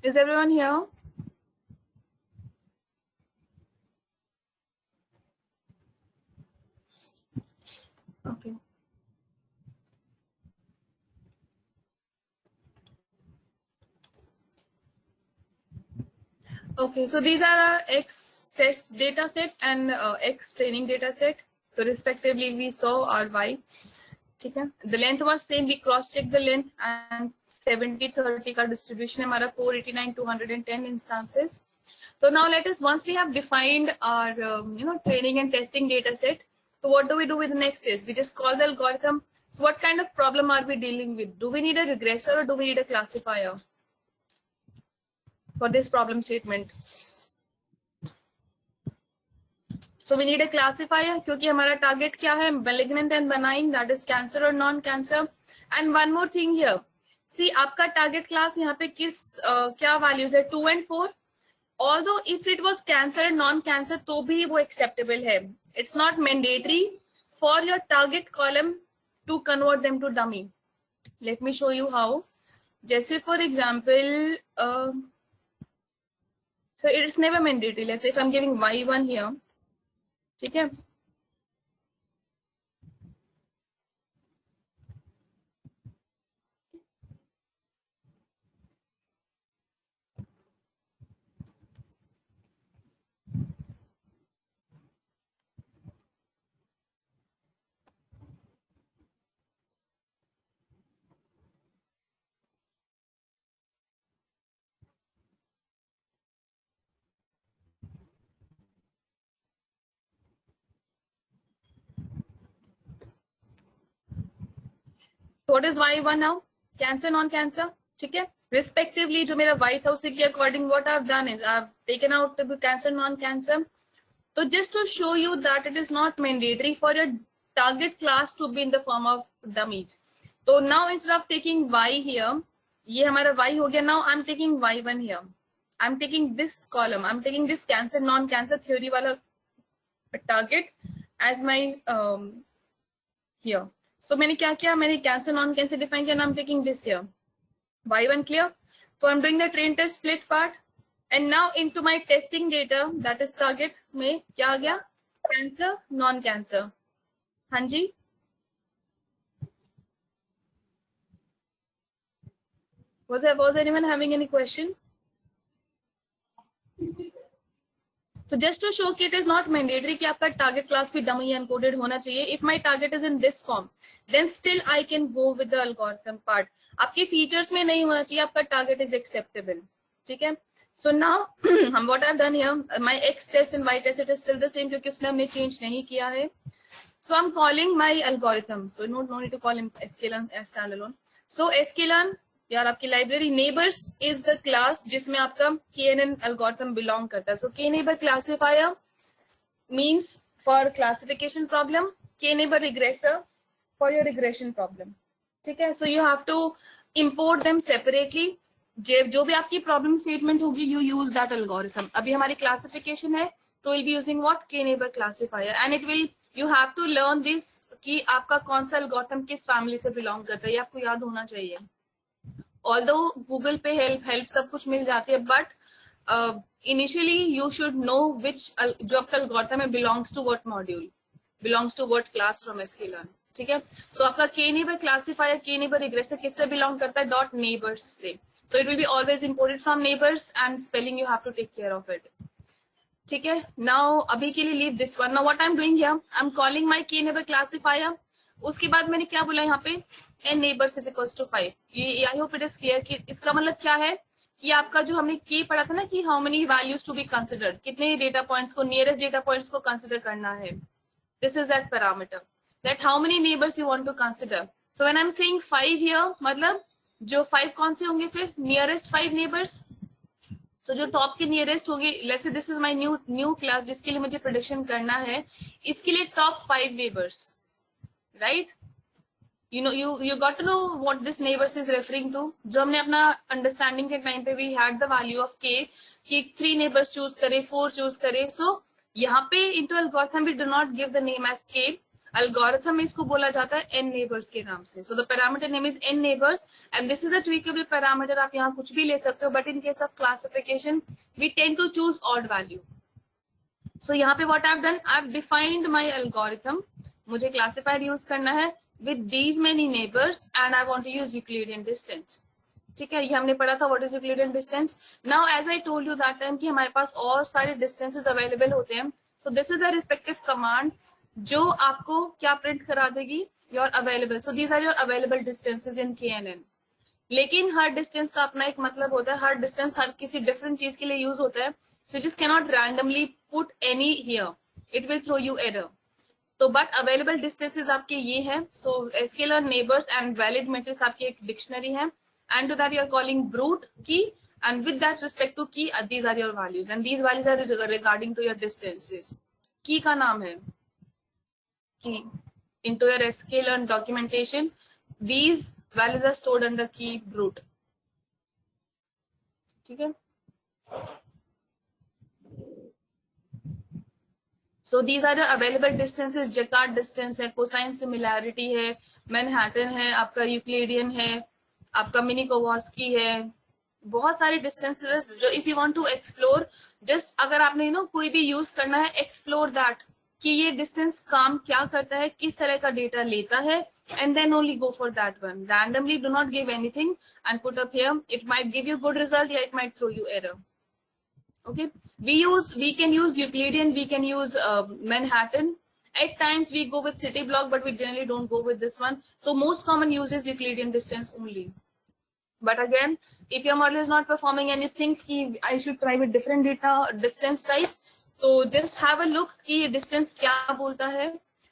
Is everyone here? Okay. Okay, so these are our X test data set and X training data set. So respectively, we saw our Y. Okay. The length was same. We cross check the length and 70-30 का distribution है हमारा 489 210 instances. So now let us, once we have defined our training and testing data set, so what do we do with the next is we just call the algorithm. So what kind of problem are we dealing with? Do we need a regressor or do we need a classifier for this problem statement? So we need a classifier क्योंकि हमारा target क्या है? Malignant and benign, that is cancer or non-cancer. And one more thing here. See, आपका target class यहाँ पे किस क्या values है? 2 and 4. Although if it was cancer and non-cancer, तो भी वो acceptable है. It's not mandatory for your target column to convert them to dummy. Let me show you how. जैसे for example, so it's never mandatory. Let's say if I'm giving y1 here, ठीक है? What is y1 now? Cancer, non-cancer, ठीक है? Respectively, जो मेरा y था उसी के according what I've done is I've taken out the cancer, non-cancer. So just to show you that it is not mandatory for your target class to be in the form of dummies. So now instead of taking y here, ये हमारा y हो गया. Now I'm taking y1 here. I'm taking this column. I'm taking this cancer, non-cancer theory वाला target as my here. So मैंने क्या किया? मैंने cancer, non-cancer define किया. I'm taking this here. Y1 clear? So I'm doing the train test split part. And now into my testing data, that is target में क्या आ गया? Cancer, non-cancer. हाँ जी? Was anyone having any question? So just to show कि it is not mandatory कि आपका target class भी dummy encoded होना चाहिए. If my target is in this form, then still I can go with the algorithm part. आपके features में नहीं होना चाहिए, आपका target is acceptable. ठीक है? So now what I've done here, my X test and Y test it is still the same क्योंकि उसमें हमने change नहीं किया है. So I'm calling my algorithm. So no need to call him sklearn as standalone. So sklearn यार आपकी library neighbours is the class जिसमें आपका KNN एल्गोरिथम बिलोंग करता है. सो K-neighbor classifier means for classification problem, K-neighbor regressor for your regression problem. ठीक है? So you have to import them separately. जो भी आपकी प्रॉब्लम स्टेटमेंट होगी यू यूज दैट एल्गोरिथम. अभी हमारी क्लासिफिकेशन है तो will be using what? K-neighbor classifier and it will you have to learn this कि आपका कौन सा एल्गोरिथम किस फैमिली से बिलोंग करता है, ये आपको याद होना चाहिए. Although Google पे help सब कुछ मिल जाती है, but initially you should know which जो आपका algorithm है belongs to what module, belongs to what class from sklearn. ठीक है? So आपका K-neighbor classifier, K-neighbor regressor किससे belong करता है? Dot neighbors से. So it will be always imported from neighbors and spelling you have to take care of it. ठीक है? Now अभी के लिए leave this one. Now what I'm doing here, I'm calling my K-neighbor classifier. उसके बाद मैंने क्या बोला यहाँ पे? n neighbors is equals to 5. ये I hope it is clear कि इसका मतलब क्या है कि आपका जो हमने k पढ़ा था ना कि how many values to be considered, कितने डेटा पॉइंट्स को, नियरेस्ट डेटा पॉइंट्स को कंसिडर करना है. This is that parameter that how many neighbours you want to consider. So when I am saying 5 here, मतलब जो 5 कौन से होंगे फिर? Nearest 5 neighbours. सो जो टॉप के नियरेस्ट होगी, let's say this is my new class जिसके लिए मुझे प्रेडिक्शन करना है, इसके लिए top 5 neighbours, right? You got to know what this neighbors is referring to. जो हमने अपना अंडरस्टैंडिंग के टाइम पे we had the value of k कि 3 neighbors choose करे, 4 choose करे. So यहाँ पे into algorithm we do not give the name as k. algorithm में इसको बोला जाता है n neighbors के नाम से. So the parameter name is n neighbors and this is a tweakable parameter. आप यहाँ कुछ भी ले सकते हो, but in case of classification we tend to choose odd value. So यहाँ पे what I've done, I've defined my algorithm. मुझे classifier use करना है with these many neighbors and I want to use Euclidean distance. ठीक है, ये हमने पढ़ा था what is Euclidean distance. Now as I told you that time कि हमारे पास और सारे distances available होते हैं. So this is the respective command जो आपको क्या print करा देगी, your available. So these are your available distances in KNN. लेकिन हर डिस्टेंस का अपना एक मतलब होता है, हर डिस्टेंस हर किसी डिफरेंट चीज के लिए यूज होता है. So just can not randomly put any here, it will throw you error. तो बट अवेलेबल डिस्टेंसेस आपके ये हैं. So scalar neighbours and valid matrix आपकी एक डिक्शनरी है. And to that you are calling brute key and with that respect to key these are your values and these values are regarding to your distances. Key का नाम है की. into your scalar documentation these values are stored under key brute. ठीक है. So these are the available distances. Jacquard distance है, cosine similarity है, Manhattan है, आपका यूक्लिडियन है, आपका मिनिकोवस्की है. बहुत सारे डिस्टेंसेस जो if you want to explore, just अगर आपने कोई भी यूज करना है, एक्सप्लोर दैट कि ये डिस्टेंस काम क्या करता है, किस तरह का डेटा लेता है, and then only go for that one. Randomly do not give anything and put up here. It might give you good result, yeah, it might throw you error. Okay, we can use Euclidean, we can use Manhattan. At times we go with city block, but we generally don't go with this one. So most common use is Euclidean distance only. But again, if your model is not performing and you think I should try with different data distance type, तो just have a look कि distance क्या बोलता है.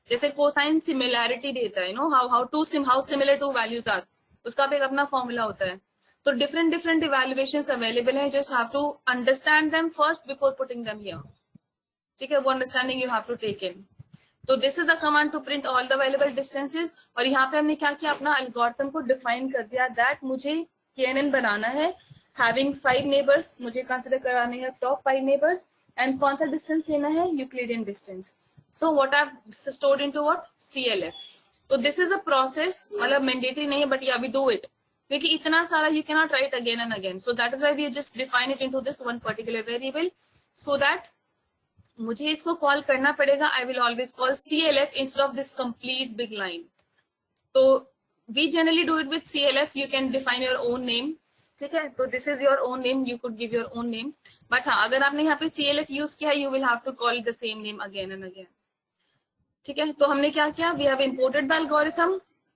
जैसे cosine similarity देता है, how similar two values are, उसका भी एक अपना फॉर्मूला होता है. तो different evaluations available है. Just have to understand them first before putting them here. ठीक है, वो understanding you have to take in. तो this is the command to print all the available distances. और यहाँ पे हमने क्या किया, अपना algorithm को define कर दिया that मुझे KNN बनाना है having 5 neighbors. मुझे consider कराने हैं top 5 neighbors and कौन सा distance लेना है, Euclidean distance. So what I've stored into what, CLF. So this is a process, मतलब mandatory नहीं है, but yeah we do it. क्योंकि इतना सारा you cannot write again and again. So that is why we just define it into this one particular variable, so that मुझे इसको call करना पड़ेगा. I will always call CLF instead of this complete big line. तो we generally do it with CLF. You can define your own name. ठीक है, तो this is your own name. You could give your own name. But हाँ, अगर आपने यहाँ पे CLF use किया, you will have to call the same name again and again. ठीक है, तो हमने क्या किया, we have imported the algorithm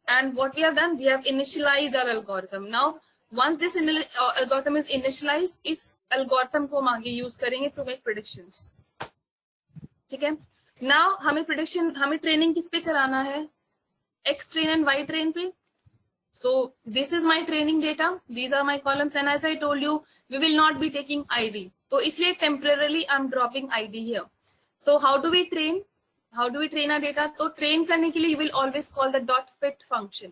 and what we have done, we have initialized our algorithm. Now once this algorithm is initialized, इस algorithm को हम आगे यूज करेंगे to make predictions. ठीक है. Now हमें prediction, हमें ट्रेनिंग किस पे कराना है, X train and Y train पे. So this is my training data, these are my columns and as I told you we will not be taking ID. तो इसलिए temporarily I'm dropping ID here. तो how do we train our data? तो train करने के लिए you will always call the dot fit function.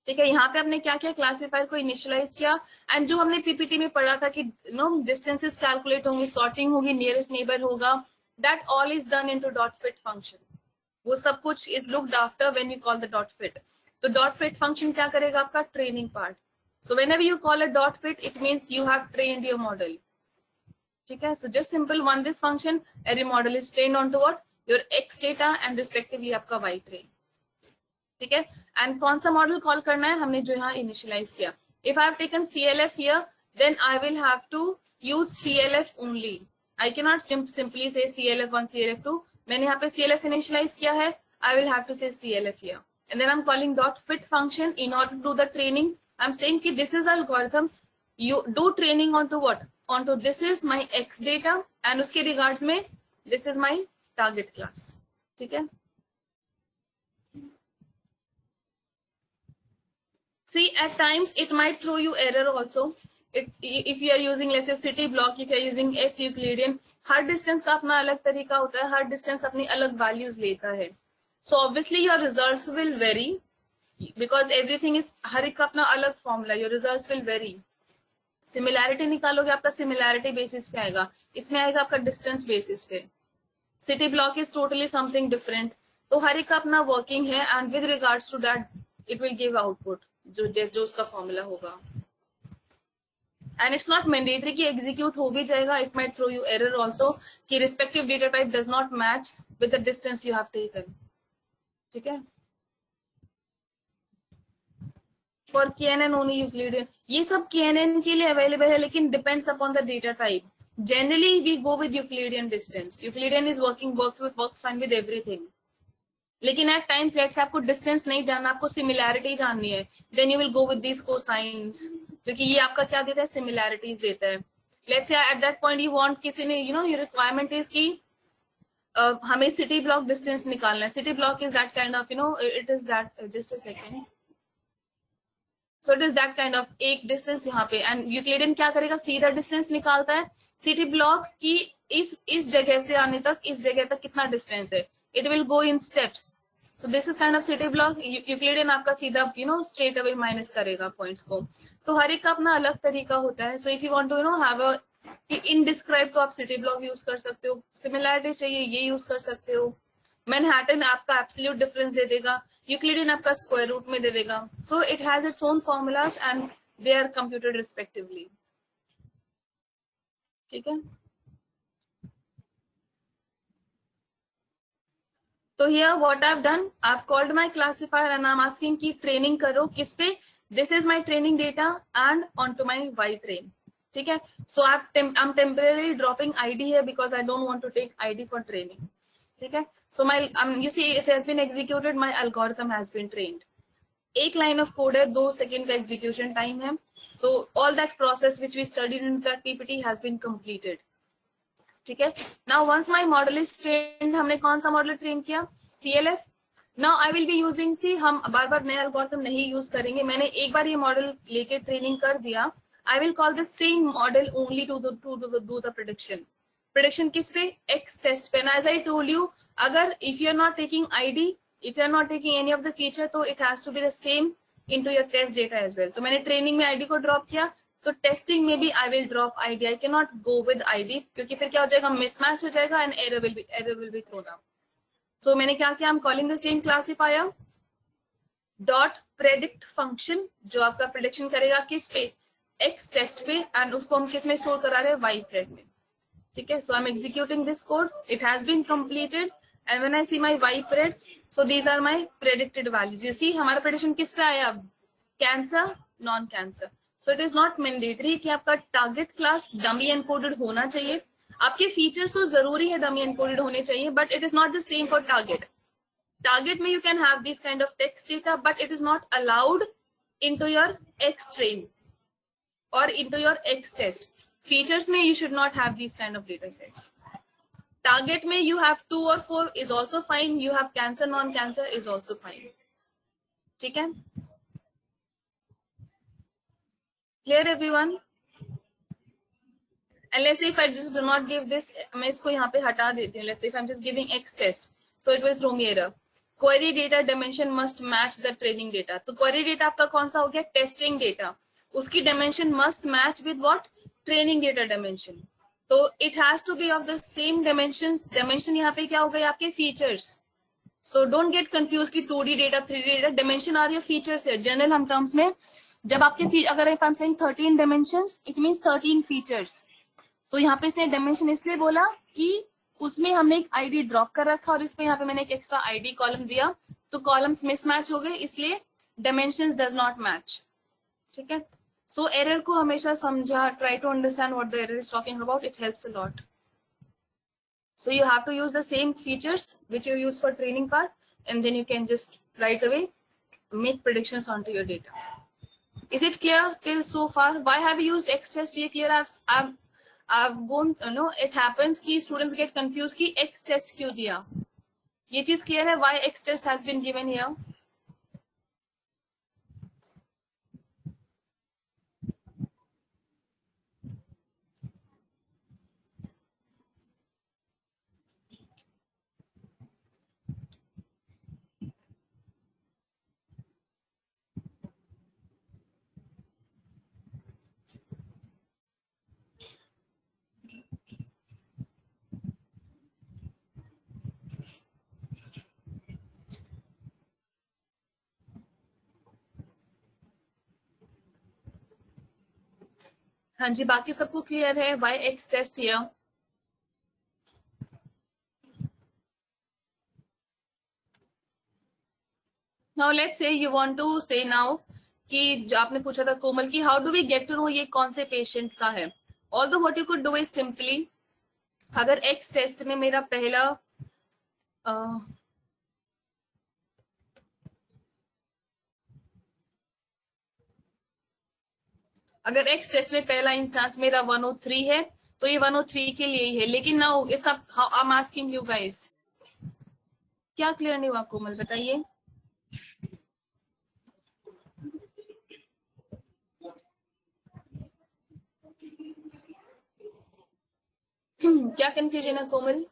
ठीक है, यहाँ पे हमने क्या किया, क्लासीफायर को इनिशियलाइज किया एंड जो हमने पीपीटी में पढ़ा था कि डिस्टेंसेस कैलकुलेट होंगी, सॉर्टिंग होगी, नियरेस्ट नेबर होगा, that all is done into dot fit function. वो सब कुछ is looked after when we call the dot fit. तो डॉट फिट फंक्शन क्या करेगा, आपका training part. So whenever you call a dot fit it means you have trained your model. ठीक है, so just simple one this function, every model is trained on to what, your X data and respectively आपका Y train. ठीक है, and कौन सा model call करना है, हमने जो यहाँ इनिशियलाइज किया. If I have taken CLF here, then I will have to use CLF only. I can not simply say CLF1 CLF2. मैंने यहाँ पे CLF इनिशियलाइज किया है, आई विल हैव टू से CLF here and then I'm calling dot fit function in order to do the training. I'm saying कि this is the algorithm, you do training onto what, onto this is my X data and उसके regards में this is my target class. ठीक है. See, at times it might throw you error also. If you are using let's say city block, if you are using S Euclidean, her distance का अपना अलग तरीका होता है, हर distance अपनी अलग values लेता है. So obviously your results will vary because everything is, हर एक का अपना अलग formula, your results will vary. Similarity निकालोगे, आपका similarity basis पे आएगा, इसमें आएगा आपका distance basis पे. City block is totally something different. तो हर एक का अपना वर्किंग है and with regards to that it will give output जो उसका फॉर्मूला होगा. एंड इट्स नॉट मैंडेटरी कि एग्जीक्यूट हो भी जाएगा. It might throw you error also कि respective data type does not match with the distance you have taken. ठीक है. फॉर KNN ओनली यूक्लिडियन, ये सब KNN के लिए अवेलेबल है, लेकिन depends upon the data type. Generally we go with Euclidean distance. Euclidean is works fine with everything. लेकिन at times let's आपको डिस्टेंस नहीं जानना, आपको सिमिलैरिटी जाननी है, then you will go with this cosines, क्योंकि ये आपका क्या देता है, सिमिलैरिटीज देता है. लेट्स से at that point you want, किसी ने योर रिक्वायरमेंट इज की हमें सिटी ब्लॉक डिस्टेंस निकालना है. City block is that kind of it is that, just a second. So it is that kind of एक डिस्टेंस यहाँ पे, एंड यूक्लिडियन क्या करेगा, सीधा डिस्टेंस निकालता है. सिटी ब्लॉक की इस जगह से आने तक, इस जगह तक कितना डिस्टेंस है, it will go in steps. So this is kind of city block. Euclidean आपका सीधा स्ट्रेट अवे माइनस करेगा पॉइंट्स को. तो हर एक का अपना अलग तरीका होता है. So if you want to have a in describe, तो आप सिटी ब्लॉक यूज कर सकते हो. सिमिलैरिटी चाहिए, ये यूज कर सकते हो. मैनहट्टन आपका एब्सोल्यूट डिफरेंस दे देगा, यूक्लिडियन आपका स्क्वायर रूट में दे देगा. So it has its own formulas and they are computed respectively. ठीक है. तो here what I have done, I have called my classifier and I am asking कि ट्रेनिंग करो किस पे. This is my training data and on to my Y train. ठीक है. So I am temporary dropping ID है because I don't want to take ID for training. ठीक है. So my you see it has been executed, my algorithm has been trained. एक line of code है, 2 second का execution time है. So all that process which we studied in that PPT has been completed. ठीक है. Now once my model is trained, हमने कौन सा model train किया, CLF. Now I will be using, see हम बार बार नया एल्गोरिथम नहीं यूज करेंगे. मैंने एक बार ये मॉडल लेके ट्रेनिंग कर दिया. I will call the same model only to do the prediction. Prediction किस पे, एक्स टेस्ट पे. एज आई टोल्ड यू, अगर if you are not taking ID, if you are not taking any of the feature, तो it has to be the same into your test data as well. तो मैंने training में ID को drop किया, तो testing में भी I will drop ID. I can not go with ID, क्योंकि फिर क्या हो जाएगा, मिसमैच हो जाएगा and error will be thrown out. So मैंने क्या किया, I am calling the same classifier dot predict function, जो आपका प्रेडिक्शन करेगा किस पे, एक्स टेस्ट पे, एंड उसको हम किस में स्टोर करा रहे हैं, वाई प्रेड में. ठीक है. So I am executing this code, it has been completed, and when I see my Y pred, so these are my predicted values. You see हमारा prediction किस पे आया, अब cancer, non cancer. So it is not mandatory कि आपका target class dummy encoded होना चाहिए. आपके फीचर्स तो जरूरी है डमी एनकोडेड होने चाहिए, but it is not the same for target. Target में you can have this kind of text data, but it is not allowed into your X train और into your X test. Features में you should not have these kind of data sets. Target में you have 2 or 4 is also fine. You have cancer, non-cancer is also fine. ठीक है. Clear everyone? And let's say if I just do not give this, मैं इसको यहाँ पे हटा देती हूँ. Let's say if I'm just giving X test, so it will throw me error. Query data dimension must match the training data. तो query data आपका कौन सा हो गया, टेस्टिंग डेटा. उसकी dimension must match with what, training data dimension. तो it has to be of the same dimensions. Dimension यहाँ पे क्या हो गए, आपके features. So don't get confuse कि 2D data 3D data. Dimension are your features है. जनरल हम टर्म्स में जब आपके अगर if I am saying 13 dimensions, it means 13 features. तो यहाँ पे इसने डायमेंशन इसलिए बोला कि उसमें हमने एक आईडी ड्रॉप कर रखा और इसमें यहाँ पे मैंने एक एक्स्ट्रा आईडी कॉलम दिया, तो कॉलम्स मिसमैच हो गए, इसलिए डायमेंशंस डज नॉट मैच. ठीक है. So error को हमेशा समझा, try to understand what the error is talking about. It helps a lot. So you have to use the same features which you use for training part, and then you can just right away make predictions onto your data. Is it clear till so far? Why have you used X test? ये clear? I've gone. No, it happens कि students get confused कि X test क्यों दिया. ये चीज clear है? Why X test has been given here? हाँ जी, बाकी सबको क्लियर है? Y X test here? Now let's say you want to say now कि जो आपने पूछा था कोमल की how do we get to know ये कौन से पेशेंट का है। Although what you could do is simply, अगर एक्स टेस्ट में मेरा पहला अगर एक्स टेस्ट में पहला इंस्टांस मेरा 103 है तो ये 103 के लिए ही है, लेकिन now it's up how I am asking you guys, क्या क्लियर नहीं हुआ कोमल बताइए? क्या कंफ्यूजन है Komal?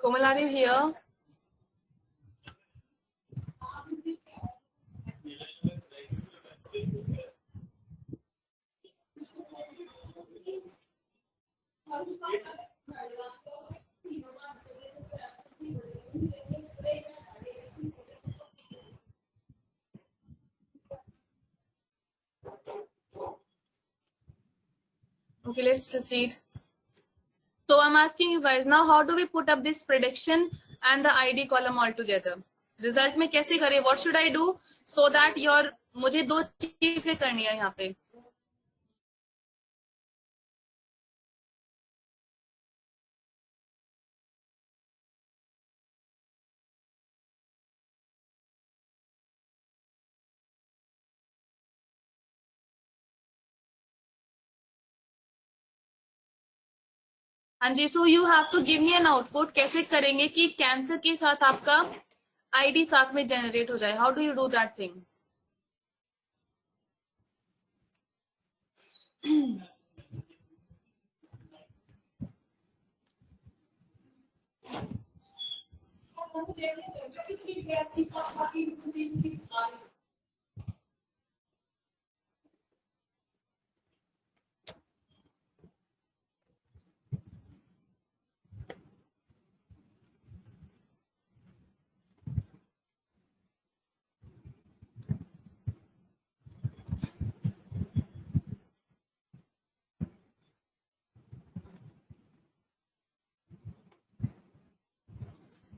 Komal are you here? Okay, let's proceed. So I'm asking you guys now, how do we put up this prediction and the ID column all together? Result में कैसे करें? What should I do so that your मुझे दो चीजें करनी है यहाँ पे। हाँ जी, so you have to give me an output, कैसे करेंगे कि कैंसर के साथ आपका आईडी साथ में जनरेट हो जाए। How do you do that thing?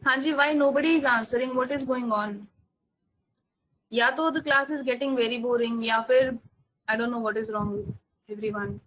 हाँ जी, why nobody is answering, what is going on? या तो the class is getting very boring या फिर I don't know what is wrong with everyone.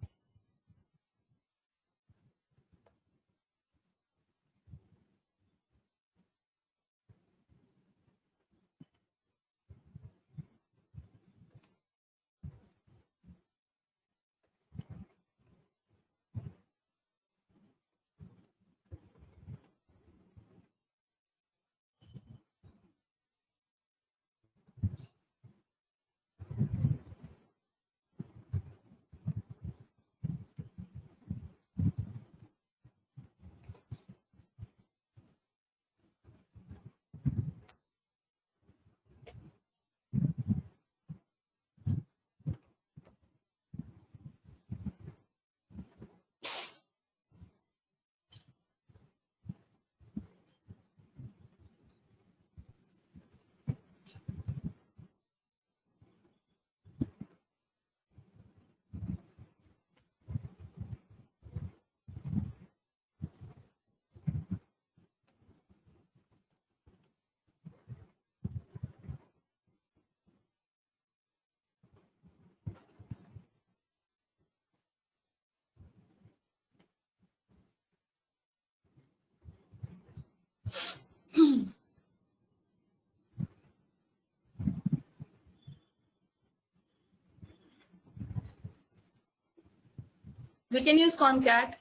We can use concat.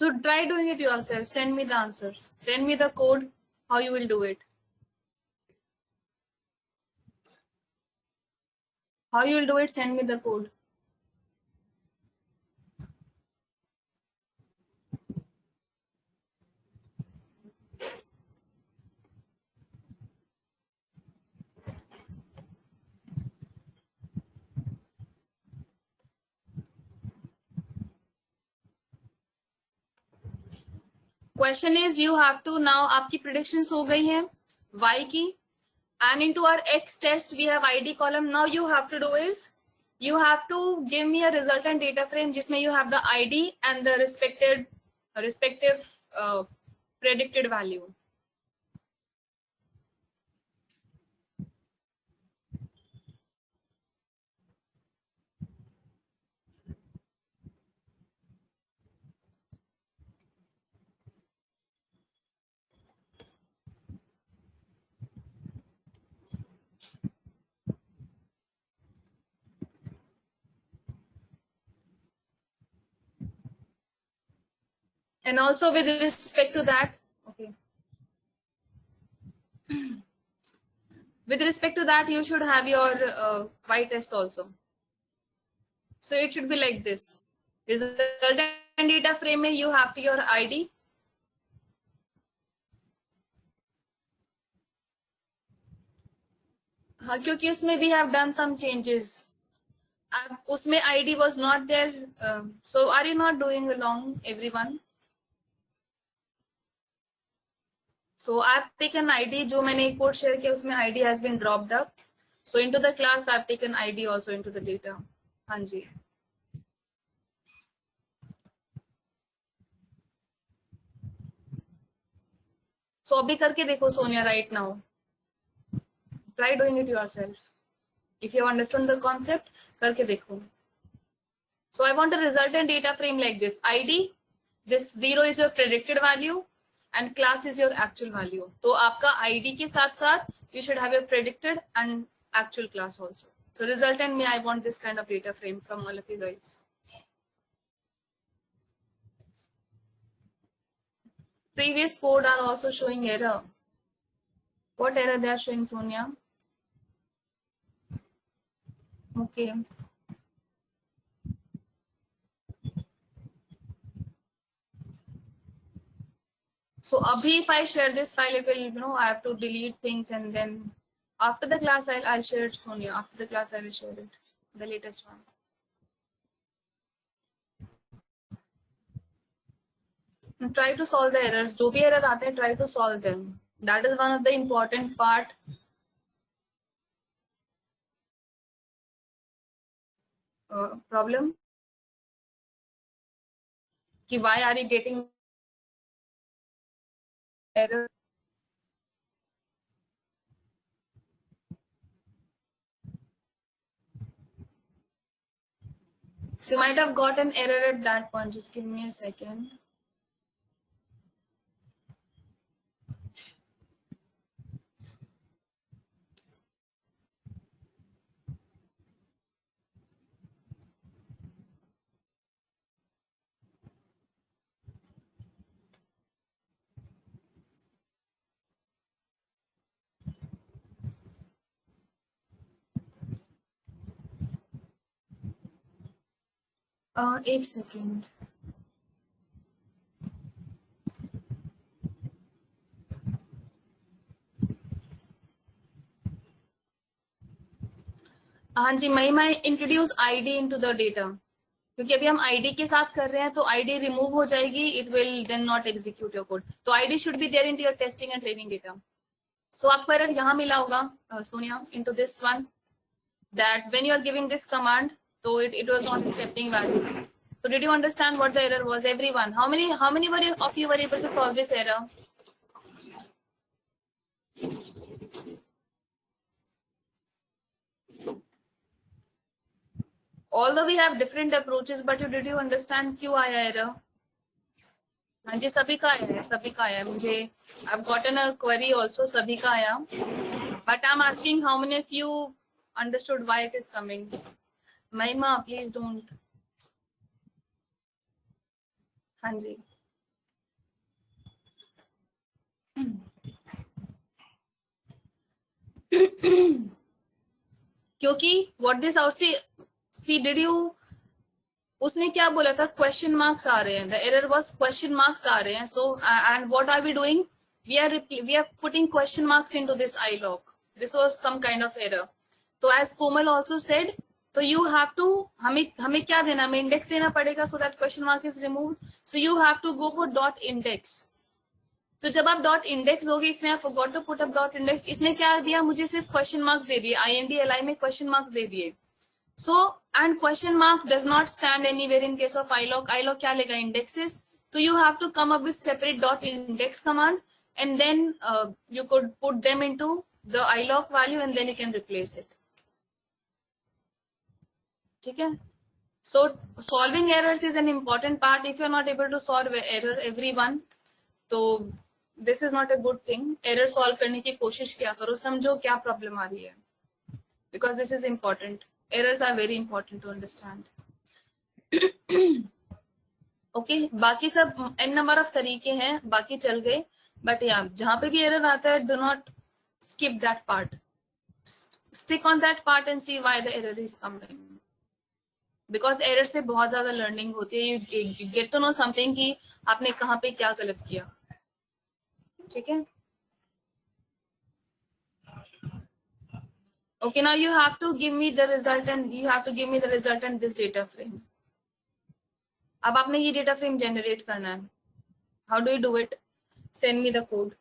So try doing it yourself. Send me the answers. Send me the code, how you will do it. How you will do it, send me the code. Question is, you have to now, आपकी predictions हो गई हैं y की, and into our x test we have id column. Now you have to do is, you have to give me a resultant data frame जिसमें you have the id and the respective predicted value. And also with respect to that, okay, with respect to that, you should have your y test also. So it should be like this. Resultant data frame में you have to your id, हाँ, क्योंकि उसमें we have done some changes. उसमें id was not there. So are you not doing along, everyone? So I've taken id, जो मैंने एक code share किया उसमें id has been dropped up. So into the class I've taken id also into the data. हाँ जी. So अभी करके देखो Sonia right now. Try doing it yourself. If you have understood the concept, करके देखो. So I want a resultant data frame like this. id, this 0 is your predicted value and class is your actual value. तो आपका id के साथ साथ you should have your predicted and actual class also. So resultant में I want this kind of data frame from all of you guys. Previous code are also showing error. What error they are showing, Sonia? Okay. So abhi if I share this file, it will, I have to delete things, and then after the class I'll share it, Sonia. After the class I will share it, the latest one. And try to solve the errors. जो भी error आते हैं, try to solve them. That is one of the important part. Problem. कि why are you getting error? So you might have got an error at that point. Just give me a second. एक second. हाँ जी, मैं introduce ID into the data, क्योंकि अभी हम ID के साथ कर रहे हैं, तो आईडी रिमूव हो जाएगी, it will then not execute your code. तो ID should be there into your testing and training data. So आपको एरर यहाँ मिला होगा, Sonia, into this one, that when you are giving this command, so it was not accepting value. So did you understand what the error was, everyone? How many of you were able to solve this error? Although we have different approaches, but did you understand क्यों आया error? हाँ जी, सभी का आया है, सभी का आया है. मुझे I've gotten a query also, सभी का आया. But I'm asking how many of you understood why it is coming. Mahima, please don't. हाँ जी. क्योंकि what this out see did you, उसने क्या बोला था, क्वेश्चन मार्क्स आ रहे हैं, the error was question marks आ रहे हैं. So and what are we doing, we are putting question marks into this iLog. This was some kind of error. तो as Komal also said, तो you have to, हमें हमें क्या देना, हमें इंडेक्स देना पड़ेगा so that question mark is removed. So you have to go for dot index. तो जब आप डॉट इंडेक्स दोगे, इसमें आप forgot to put up dot index, इसने क्या दिया, मुझे सिर्फ क्वेश्चन मार्क्स दे दिए, IND LI में क्वेश्चन मार्क्स दे दिए. So and question mark does not stand anywhere in case of iLog. iLog क्या लेगा, indexes. So you have to come up with separate dot index command, and then you could put them into the iLog value, and then you can replace it. ठीक है. So solving errors is an important part. If you are not able to solve error everyone, तो this is not a good thing. Error solve करने की कोशिश क्या करो, समझो क्या प्रॉब्लम आ रही है, because this is important. Errors are very important to understand. Okay बाकी सब एन नंबर ऑफ तरीके हैं, बाकी चल गए. बट या जहां पे भी एरर आता है, do not skip that part, stick on that part and see why the error is coming, because error से बहुत ज्यादा लर्निंग होती है. you get to know something कि आपने कहाँ पे क्या गलत किया. ठीक है. Okay, now you have to give me the result and this data frame. अब आपने ये डेटा फ्रेम जनरेट करना है. How do you do it? Send me the code.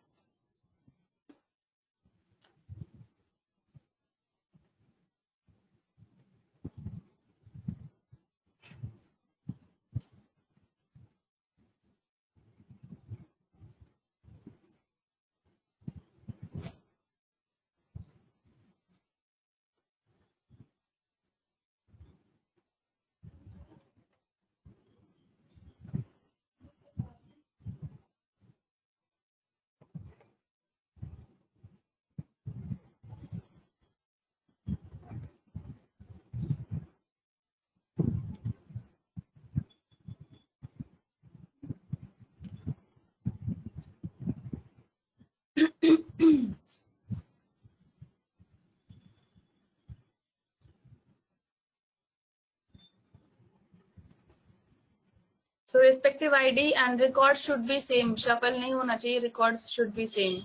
So respective ID and records should be same. Shuffle नहीं होना चाहिए. Records should be same.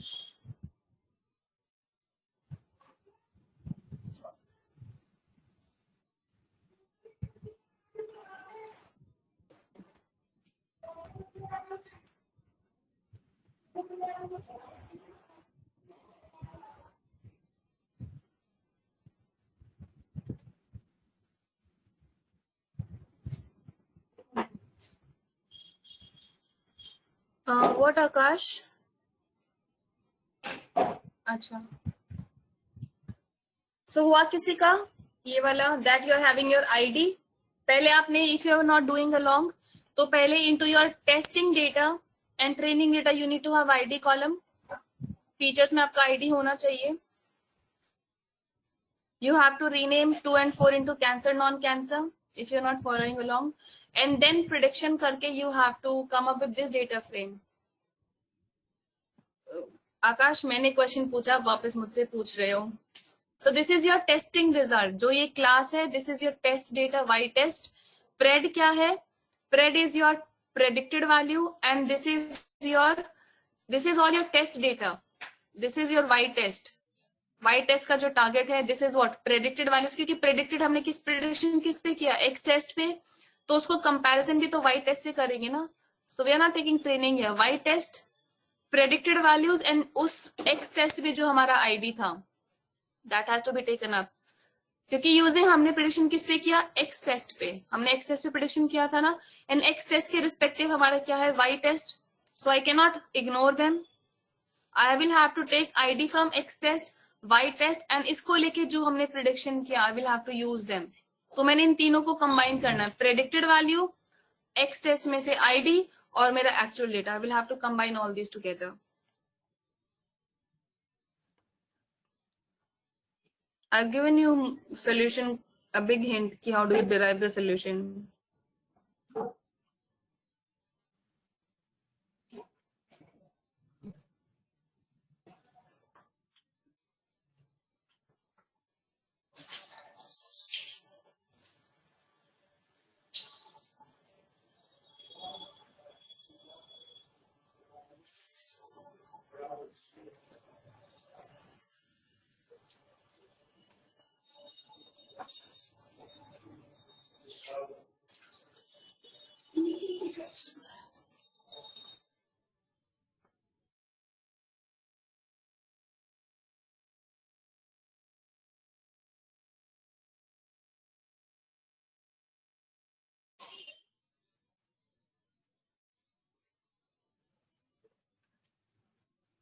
What आकाश? अच्छा. So हुआ किसी का ये वाला, that you are having your ID. पहले आपने, if you are not doing along, तो पहले into your testing data and training data you need to have ID column. Features में आपका ID होना चाहिए. You have to rename 2 and 4 into cancer non-cancer if you're not following along, and then prediction करके you have to come up with this data frame. आकाश मैंने question पूछा, वापस मुझसे पूछ रहे हो. So this is your testing result. जो ये क्लास है, this is your test data, y test. Pred क्या है? Pred is your predicted value, and this is all your test data. This is your y test. y test का जो target है, this is what predicted values, क्योंकि predicted हमने किस prediction किस पे किया, x test पे, तो उसको comparison भी तो y test से करेंगे ना. So we are not taking training here. y test, predicted values, and उस x test में जो हमारा id था, that has to be taken up. क्योंकि यूजिंग हमने प्रिडिक्शन किस पे किया, एक्स टेस्ट पे. हमने एक्स टेस्ट पे प्रिडिक्शन किया था ना, एंड एक्स टेस्ट के रिस्पेक्टिव हमारा क्या है, Y test. So I can not ignore them. I will have to take ID from X test, Y test, and इसको लेके जो हमने प्रिडिक्शन किया, I will have to use them. तो मैंने इन तीनों को कंबाइन करना है, प्रेडिक्टेड वैल्यू, एक्स टेस्ट में से आईडी, और मेरा actual data. I will have to combine all this together. I've given you solution, a big hint ki how do you derive the solution.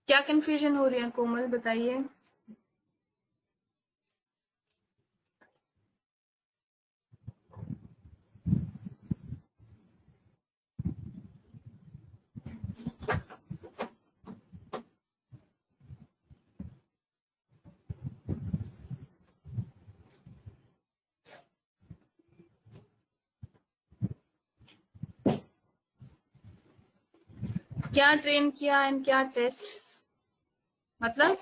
क्या कंफ्यूजन हो रही है कोमल, बताइए। क्या ट्रेन किया एंड क्या टेस्ट, मतलब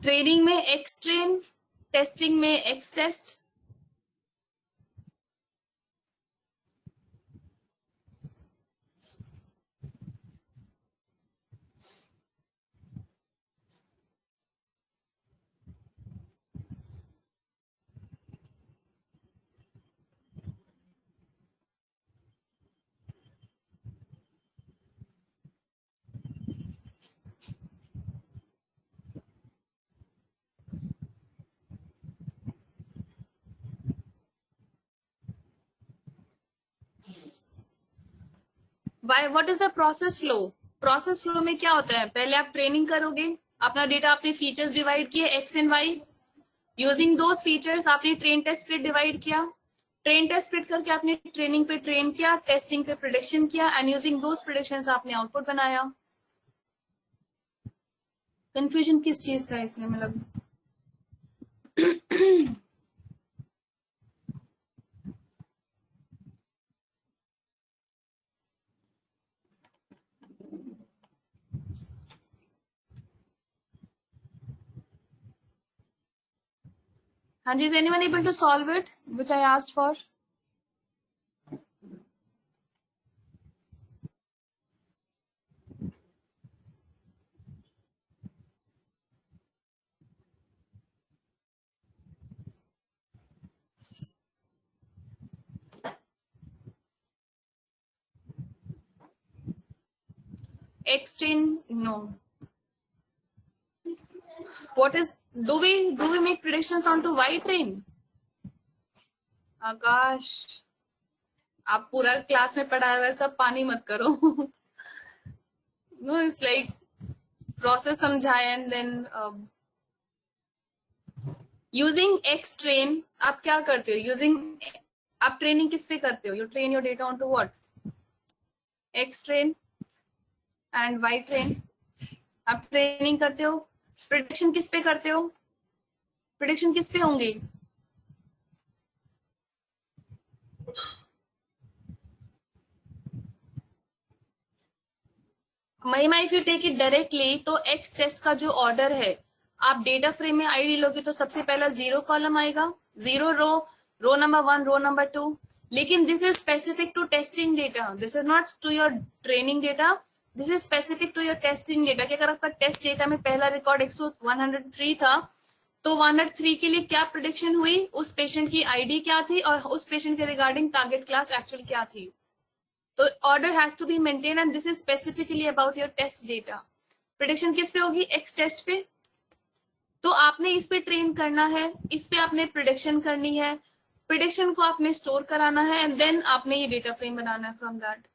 ट्रेनिंग में एक्स ट्रेन, टेस्टिंग में X test. Y, what is the process flow? Process flow में क्या होता है, पहले आप ट्रेनिंग करोगे, अपना डेटा आपने फीचर्स डिवाइड किए X and Y, using those features आपने ट्रेन टेस्ट स्प्लिट डिवाइड किया, ट्रेन टेस्ट स्प्लिट करके आपने ट्रेनिंग पे ट्रेन किया, टेस्टिंग पे प्रिडिक्शन किया, एंड यूजिंग दोज प्रिडिक्शंस आपने आउटपुट बनाया। कंफ्यूजन किस चीज का है इसमें, मतलब हाँ जी, is anyone able to solve it which I asked for? X train, no. What is, do we make predictions onto Y train? आकाश, आप पूरा क्लास में पढ़ाया हुआ सब पानी मत करो। नो, इट्स लाइक प्रोसेस समझाए and then using X train आप क्या करते हो, यूजिंग, आप ट्रेनिंग किस पे करते हो, you train your data on to what, X train and Y train. आप ट्रेनिंग करते हो, प्रिडिक्शन किस पे करते हो, प्रिडिक्शन किस पे होंगी, Mahima, if you take it directly तो एक्स टेस्ट का जो ऑर्डर है, आप डेटा फ्रेम में आईडी लोगे तो सबसे पहला 0 कॉलम आएगा, 0 रो, रो नंबर 1, रो नंबर 2। लेकिन this is specific to testing data, this is not to your training data, this is specific to your testing data. कि अगर आपका टेस्ट डेटा में पहला रिकॉर्ड 103 था, तो 103 के लिए क्या प्रिडिक्शन हुई, उस पेशेंट की आईडी क्या थी और उस पेशेंट के रिगार्डिंग टारगेट क्लास एक्चुअली क्या थी। तो order has to be maintain and this is specifically about your test data. Prediction किस पे होगी, एक्स टेस्ट पे। तो आपने इस पे ट्रेन करना है, इस पे आपने प्रिडिक्शन करनी है, प्रिडिक्शन को आपने स्टोर कराना है एंड देन आपने ये डेटा फ्रेम बनाना है from that.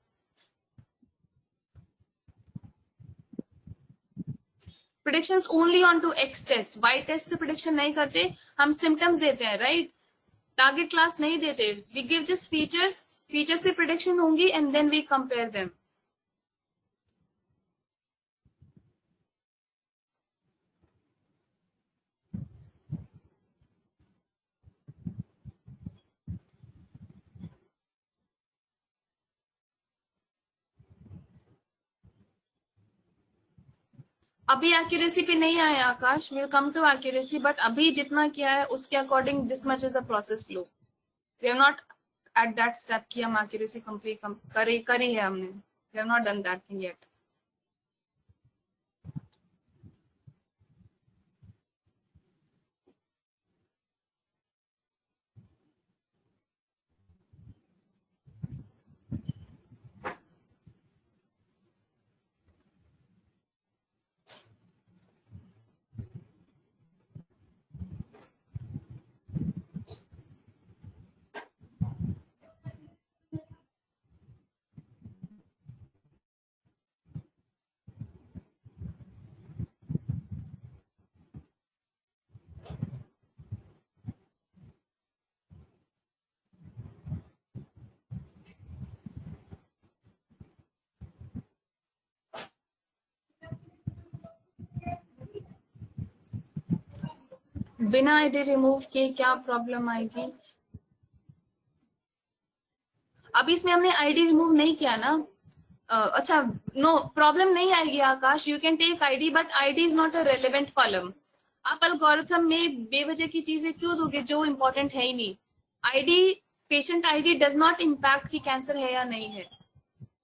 Predictions only on to X test, Y test पे प्रिडिक्शन नहीं करते, हम सिम्टम्स देते हैं, राइट, टारगेट क्लास नहीं देते, we give just features, features पे प्रिडिक्शन होंगी and then we compare them. अभी एक्यूरेसी पे नहीं आया Akash, will come to accuracy, but अभी जितना किया है उसके according this much is the process flow. We have not at that step की हम एक्यूरेसी कंप्लीट करी है हमने, we have not done that thing yet. बिना आईडी रिमूव के क्या प्रॉब्लम आएगी? अभी इसमें हमने आईडी रिमूव नहीं किया ना। अच्छा, नो प्रॉब्लम नहीं आएगी Akash, you can take ID but ID is not a relevant column. आप एल्गोरिथम में बेवजह की चीजें क्यों दोगे जो इंपॉर्टेंट है ही नहीं? ID, patient ID does not impact कि कैंसर है या नहीं है।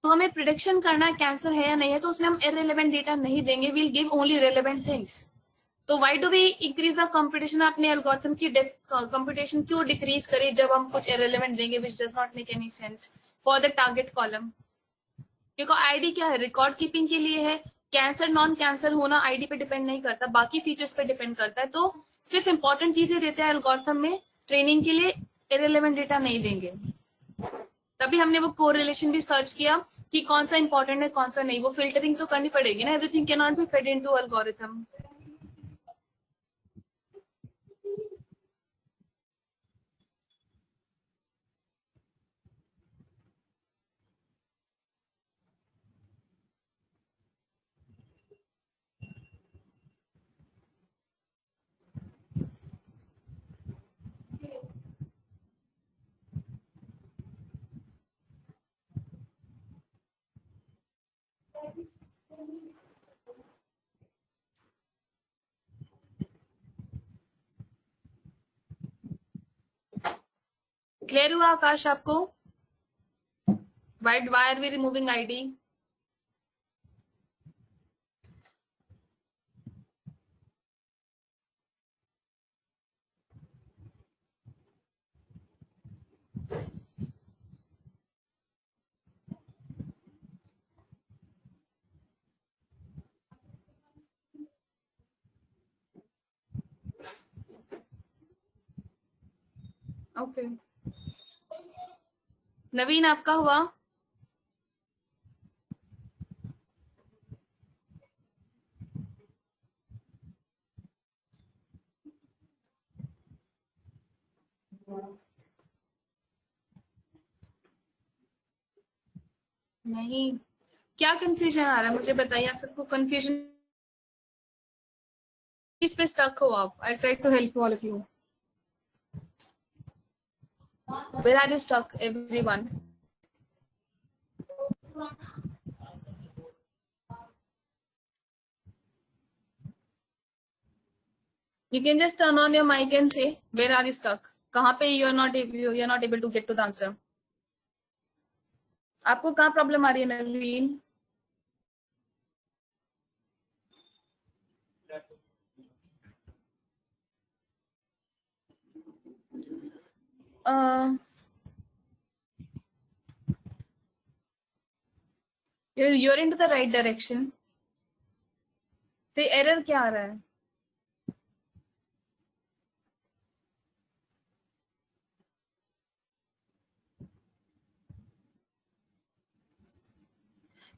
तो हमें प्रिडिक्शन करना है कैंसर है या नहीं है, तो उसमें हम इररिलेवेंट डेटा नहीं देंगे, we'll give only relevant things. तो why do we increase the competition? अपने एल्गोरिथम की कंपटीशन क्यों डिक्रीज करें जब हम कुछ इररिलेवेंट देंगे which does not make any sense for the target column? क्योंकि आईडी क्या है? रिकॉर्ड कीपिंग के लिए है। कैंसर नॉन कैंसर होना आईडी पे डिपेंड नहीं करता, बाकी फीचर्स पे डिपेंड करता है। तो सिर्फ इंपॉर्टेंट चीजें देते हैं एल्गोरिथम में, ट्रेनिंग के लिए इररिलेवेंट डेटा नहीं देंगे। तभी हमने वो कोरिलेशन भी सर्च किया कि कौन सा इंपॉर्टेंट है कौन सा नहीं। वो फिल्टरिंग तो करनी पड़ेगी ना, everything can not be fed into algorithm. Clear हुआ आकाश आपको? Why are we removing ID? Okay, Naveen आपका हुआ? नहीं, क्या कंफ्यूजन आ रहा है मुझे बताइए। आप सबको कंफ्यूजन किस पे स्टक हो आप? I try to help all of you. Where are you stuck everyone? You can just turn on your mic and say where are you stuck? कहाँ पे you're not able to get to the answer? आपको कहाँ problem आ रही है नवीन? You're into the right direction. फिर error क्या आ रहा है?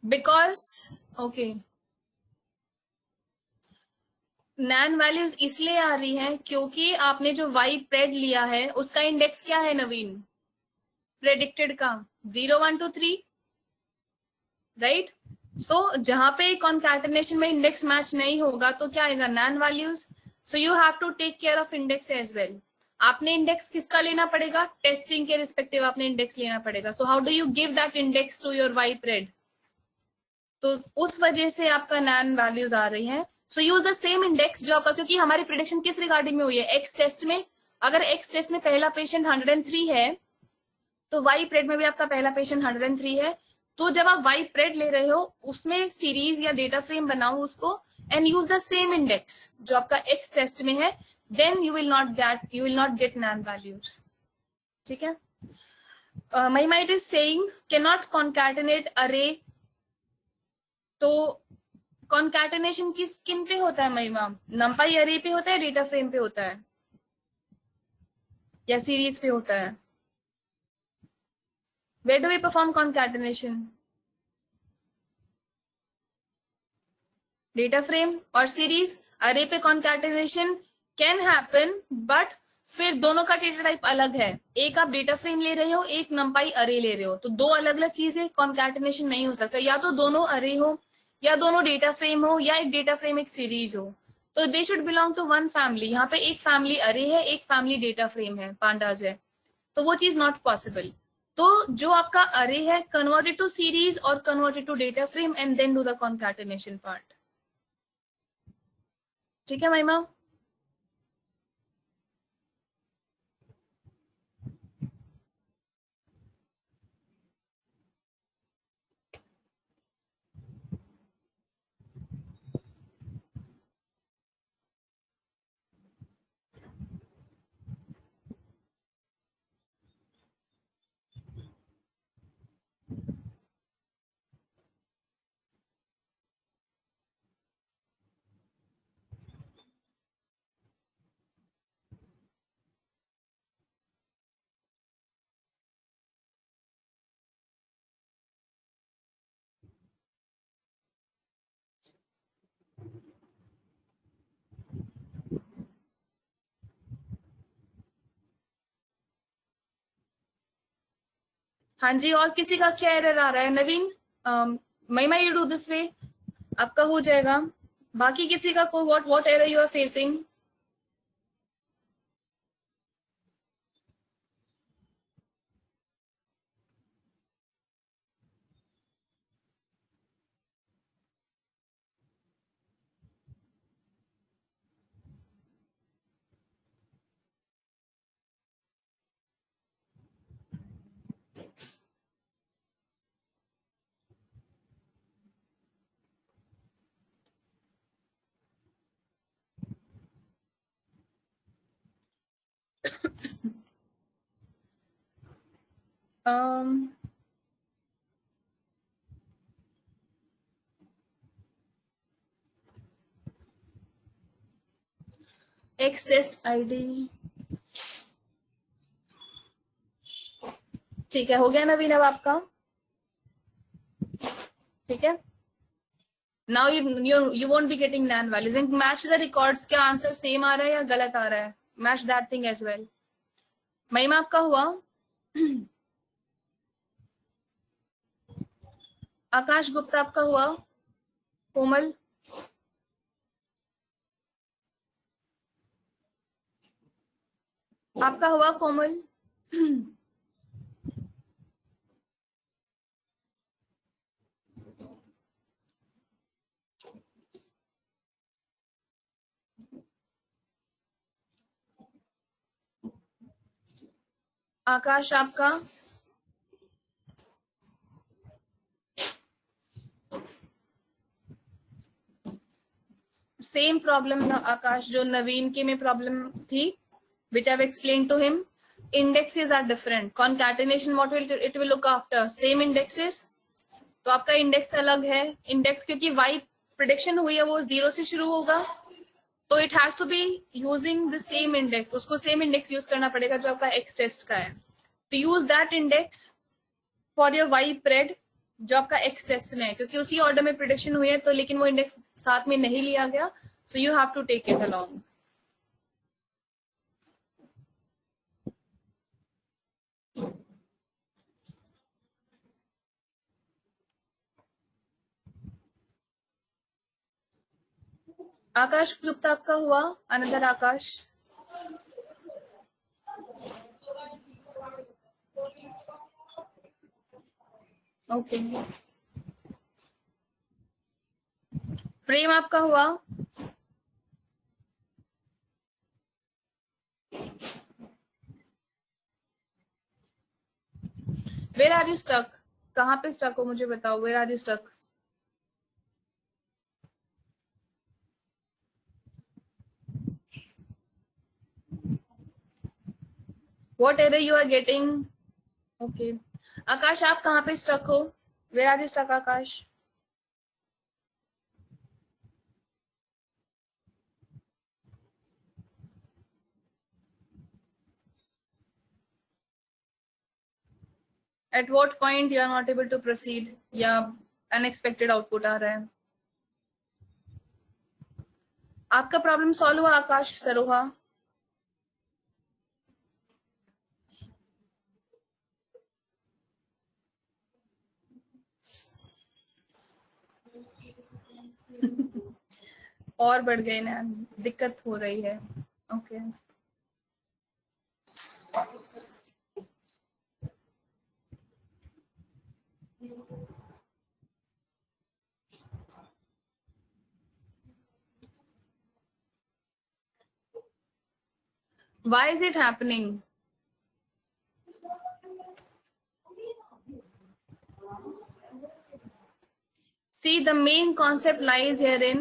बिकॉज ओके, नैन वैल्यूज इसलिए आ रही है क्योंकि आपने जो वाई प्रेड लिया है उसका इंडेक्स क्या है नवीन? प्रेडिक्टेड का 0 1 2 3, राइट? सो जहां पे कॉन्कैटिनेशन में इंडेक्स मैच नहीं होगा तो क्या आएगा? Nan values. So you have to take care of index as well. आपने इंडेक्स किसका लेना पड़ेगा? टेस्टिंग के रिस्पेक्टिव आपने इंडेक्स लेना पड़ेगा। So how do you give that index to your Y pred? तो उस वजह से आपका नैन वैल्यूज आ रही है। सो यूज द सेम इंडेक्स जो आपका, क्योंकि हमारी प्रिडिक्शन किस रिगार्डिंग में हुई है? एक्स टेस्ट में। अगर एक्स टेस्ट में पहला पेशेंट 103 है तो वाई प्रेड में भी आपका पहला पेशेंट 103 है। तो जब आप वाई प्रेड ले रहे हो उसमें सीरीज या डेटा फ्रेम बनाओ उसको and use the same index जो आपका एक्स टेस्ट में है, then you will not get NaN values. ठीक है? Mahima it is saying can not concatenate array. तो कॉन्कैटिनेशन किन पे होता है महिमा? नंपाई अरे पे होता है, डेटा फ्रेम पे होता है, या सीरीज पे होता है? Where do we perform concatenation? Data frame और series array पे concatenation can happen, but फिर दोनों का डेटा टाइप अलग है। एक आप डेटा फ्रेम ले रहे हो, एक नंपाई अरे ले रहे हो, तो दो अलग अलग चीजें, कॉन्कैटिनेशन नहीं हो सकता। या तो दोनों अरे हो, या दोनों डेटा फ्रेम हो, या एक डेटा फ्रेम एक सीरीज हो। तो they should belong to one family. यहाँ पे एक फैमिली अरे है, एक फैमिली डेटा फ्रेम है, पांडाज है, तो वो चीज नॉट पॉसिबल। तो जो आपका अरे है, कन्वर्ट इट टू सीरीज और convert it to data frame and then do the concatenation part. ठीक है महिमा? हाँ जी, और किसी का क्या एरर आ रहा है? नवीन, महिमा, यू डू दिस वे, आपका हो जाएगा। बाकी किसी का को what error you are facing? X test ID, ठीक है, हो गया नवीन अब आपका? ठीक है, now you won't be getting nan values and match the records। क्या आंसर सेम आ रहा है या गलत आ रहा है? Match that thing as well. Mahima आपका हुआ? आकाश गुप्ता आपका हुआ? कोमल? आपका हुआ कोमल? आकाश आपका? सेम प्रॉब्लम आकाश जो नवीन के में प्रॉब्लम थी, which I've explained to him। Indexes are different। Concatenation what will it will look after same indexes। तो आपका इंडेक्स अलग है। इंडेक्स क्योंकि वाई प्रिडिक्शन हुई है वो 0 से शुरू होगा, तो it has to be using the same index. उसको सेम इंडेक्स यूज करना पड़ेगा जो आपका एक्स टेस्ट का है। तो use that index for your Y pred जो आपका एक्स टेस्ट में है, क्योंकि उसी ऑर्डर में प्रिडिक्शन हुई है, तो लेकिन वो इंडेक्स साथ में नहीं लिया गया, so you have to take it along. Akash Gupta आपका हुआ? अनदर आकाश? ओके। प्रेम आपका हुआ? Where are you stuck? कहाँ पे स्टक हो मुझे बताओ, where are you stuck? What error you are getting? Okay। Akash आप कहाँ पे स्टक हो? Where are you stuck, Akash? At what point you are not able to proceed या unexpected output आ रहा है? आपका प्रॉब्लम सॉल्व हुआ आकाश सरोहा? और बढ़ गए ना, दिक्कत हो रही है। Okay why is it happening? See, the main concept lies herein.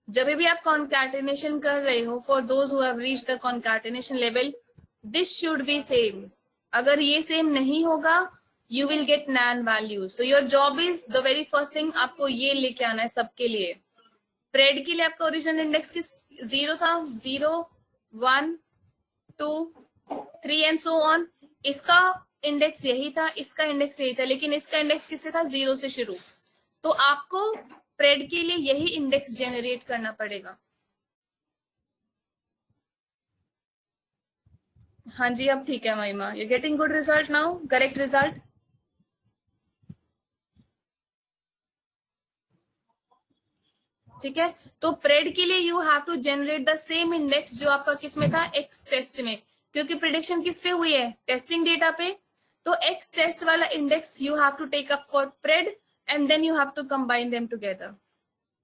जब भी आप concatenation कर रहे हो, for those who have reached the concatenation level, this should be same. अगर ये same नहीं होगा, you will get nan values. So your job is the very first thing, आपको ये लेके आना है सबके लिए. प्रेड के लिए आपका ओरिजिनल इंडेक्स किस 0 था, 0 1 2 3 एंड सो ऑन. इसका इंडेक्स यही था, इसका इंडेक्स यही था, लेकिन इसका इंडेक्स किससे था, 0 से शुरू. तो आपको प्रेड के लिए यही इंडेक्स जनरेट करना पड़ेगा. हाँ जी, अब ठीक है Mahima, you getting good result now, correct result. ठीक है, तो प्रेड के लिए you have to generate the same index जो आपका किस में था, एक्स टेस्ट में, क्योंकि प्रिडिक्शन किस पे हुई है, टेस्टिंग डेटा पे. तो एक्स टेस्ट वाला index you have to take up for pred and then you have to combine them together.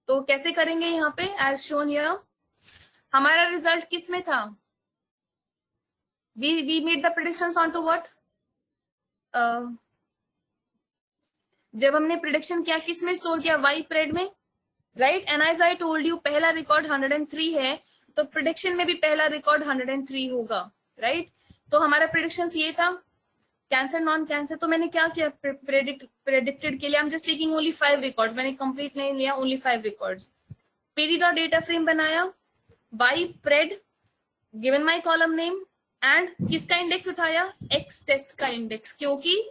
तो कैसे करेंगे यहाँ पे, एज शोन हियर. हमारा रिजल्ट किस में था, we made the predictions on to what, जब हमने प्रिडिक्शन किया किस में स्टोर किया, वाई प्रेड में, right. And as I told you, पहला रिकॉर्ड 103 है, तो प्रिडिक्शन में भी पहला रिकॉर्ड 103 होगा, राइट. तो हमारा प्रिडिक्शन ये था, कैंसर नॉन कैंसर. तो मैंने क्या किया, प्रेडिक्टेड के लिए I am just taking only 5 records, मैंने कंप्लीट नहीं लिया, only 5 records. PD dot data frame बनाया, by pred, given my column name, and किसका इंडेक्स उठाया, एक्स टेस्ट का इंडेक्स, क्योंकि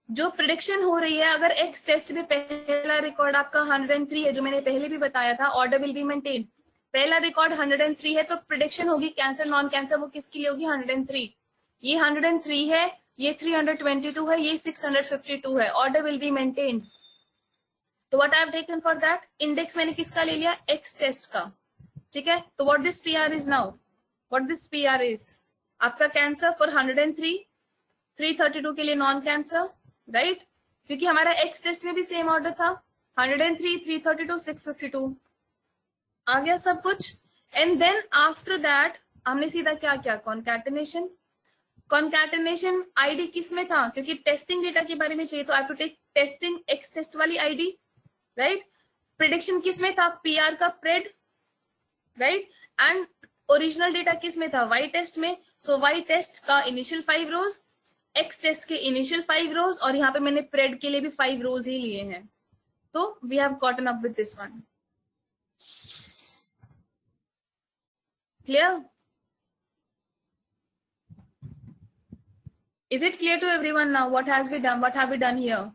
जो प्रिडिक्शन हो रही है, अगर एक्स टेस्ट में पहला रिकॉर्ड आपका 103 है, जो मैंने पहले भी बताया था, ऑर्डर विल बी मेंटेन. पहला रिकॉर्ड 103 है, तो प्रिडिक्शन होगी कैंसर नॉन कैंसर, वो किसके लिए होगी, 103. ये 103 है, ये 322 है, ये 652 है, ऑर्डर विल बी मेंटेन. तो what I have taken for that index, मैंने किसका ले लिया, एक्स टेस्ट का. ठीक है, तो what this PR is now, what this PR is, आपका कैंसर फॉर 103, 332 के लिए नॉन कैंसर, राइट. क्योंकि हमारा एक्स टेस्ट में भी सेम ऑर्डर था, 103, 332, 652, आ गया सब कुछ. एंड देन आफ्टर दैट हमने सीधा क्या किया, कॉन्कैटिनेशन. कॉन्कैटिनेशन आईडी किस में था, क्योंकि टेस्टिंग डेटा के बारे में चाहिए, तो I to take testing X test वाली आईडी, राइट. प्रिडिक्शन किस में था, पीआर का pred, right. And original data किस में था, वाई टेस्ट में. सो वाई टेस्ट का इनिशियल 5 रोज, एक्स टेस्ट के इनिशियल 5 रोज, और यहाँ पे मैंने प्रेड के लिए भी 5 रोज ही लिए हैं. तो we have gotten up with this one. Clear, is it clear to everyone now what has been done, what have we done here?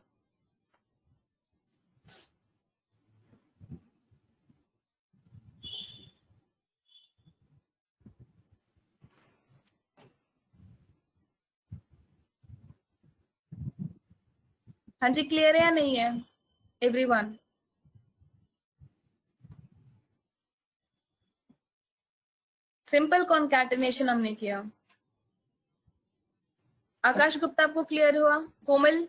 हाँ जी, क्लियर है या नहीं है एवरीवन? सिंपल कॉन्कैटिनेशन हमने किया. आकाश गुप्ता आपको क्लियर हुआ, कोमल,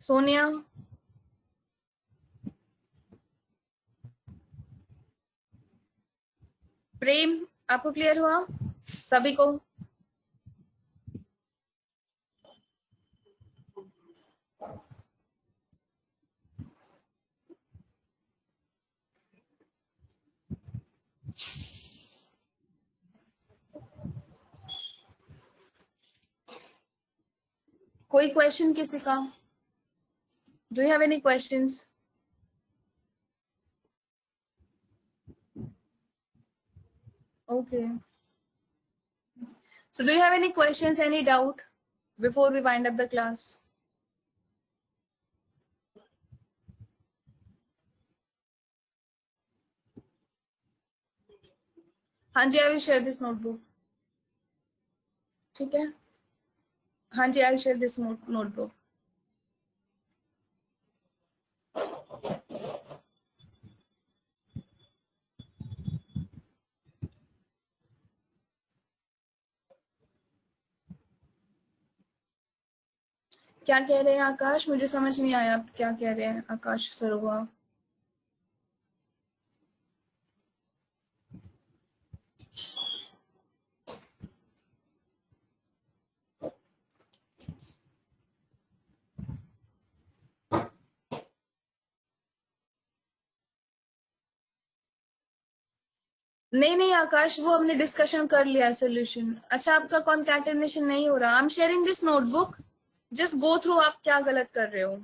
सोनिया, प्रेम, आपको क्लियर हुआ सभी को? कोई क्वेश्चन किसी का, do you have any questions? Okay. So do you have any questions, any doubt before we wind up the class? हाँ जी, I will share this notebook. ठीक है, हाँ जी, I will share this notebook. क्या कह रहे हैं आकाश? मुझे समझ नहीं आया आप क्या कह रहे हैं आकाश सरोवा। नहीं नहीं आकाश, वो हमने डिस्कशन कर लिया सोल्यूशन। अच्छा, आपका कॉन्कैटेनेशन नहीं हो रहा। I am sharing this notebook, just go through आप क्या गलत कर रहे हो।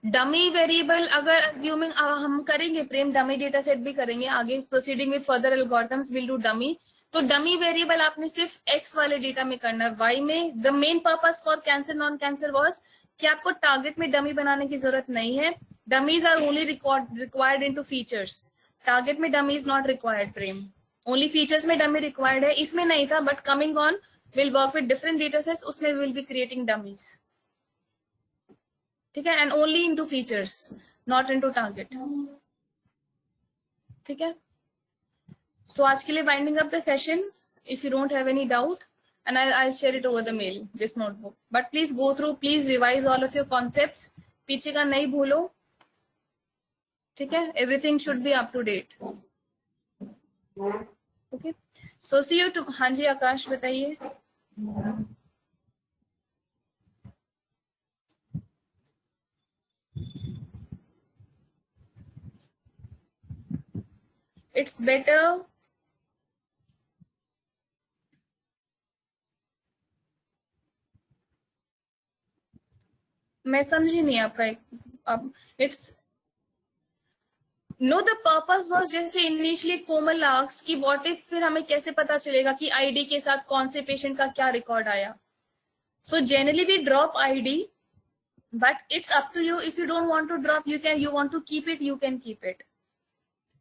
डमी वेरिएबल अगर अज्यूमिंग हम करेंगे प्रेम, डमी डेटा सेट भी करेंगे आगे, proceeding with further algorithms will do dummy. तो डमी वेरिएबल आपने सिर्फ एक्स वाले डेटा में करना है, वाई में। The main purpose for cancer non cancer was कि आपको टारगेट में डमी बनाने की जरूरत नहीं है। Dummies are only required into features. Target में डमी इज नॉट रिक्वायर्ड प्रेम, ओनली फीचर्स में डमी रिक्वायर्ड है। इसमें नहीं था, but coming on will work with different data sets, उसमें विल बी क्रिएटिंग डमीज। ठीक है, and only into features, not into target. ठीक है, सो आज के लिए winding up the session. If you don't have any doubt and I'll share it over the mail, this notebook, but please go through, please revise all of your concepts, पीछे का नहीं भूलो। ठीक है, everything should be up to date. Okay, so see you to। हाँ जी आकाश बताइए। It's better। मैं समझी नहीं आपका एक, अब it's know the purpose was, जैसे इनिशियली कोमल आस्क्ड कि व्हाट इफ, फिर हमें कैसे पता चलेगा कि आईडी के साथ कौन से पेशेंट का क्या रिकॉर्ड आया। So generally we drop ID, but it's up to you। if you don't want to drop, you can, you want to keep it, you can keep it,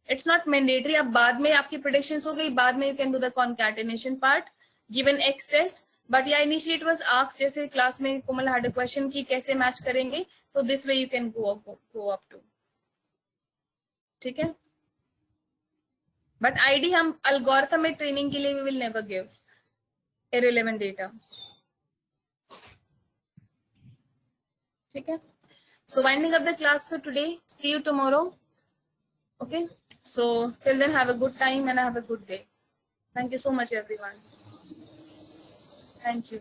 it's not mandatory। अब बाद में आपकी predictions हो गई, बाद में you can do the concatenation part given x test, but yeah initially it was asked, जैसे class में कोमल had a question कि कैसे मैच करेंगे, तो this way you can go up to। ठीक है, बट आईडी हम algorithm में ट्रेनिंग के लिए we will never give irrelevant data। ठीक है, so winding up the class for today, see you tomorrow। Okay, so till then have a good time and have a good day। Thank you so much everyone। Thank you।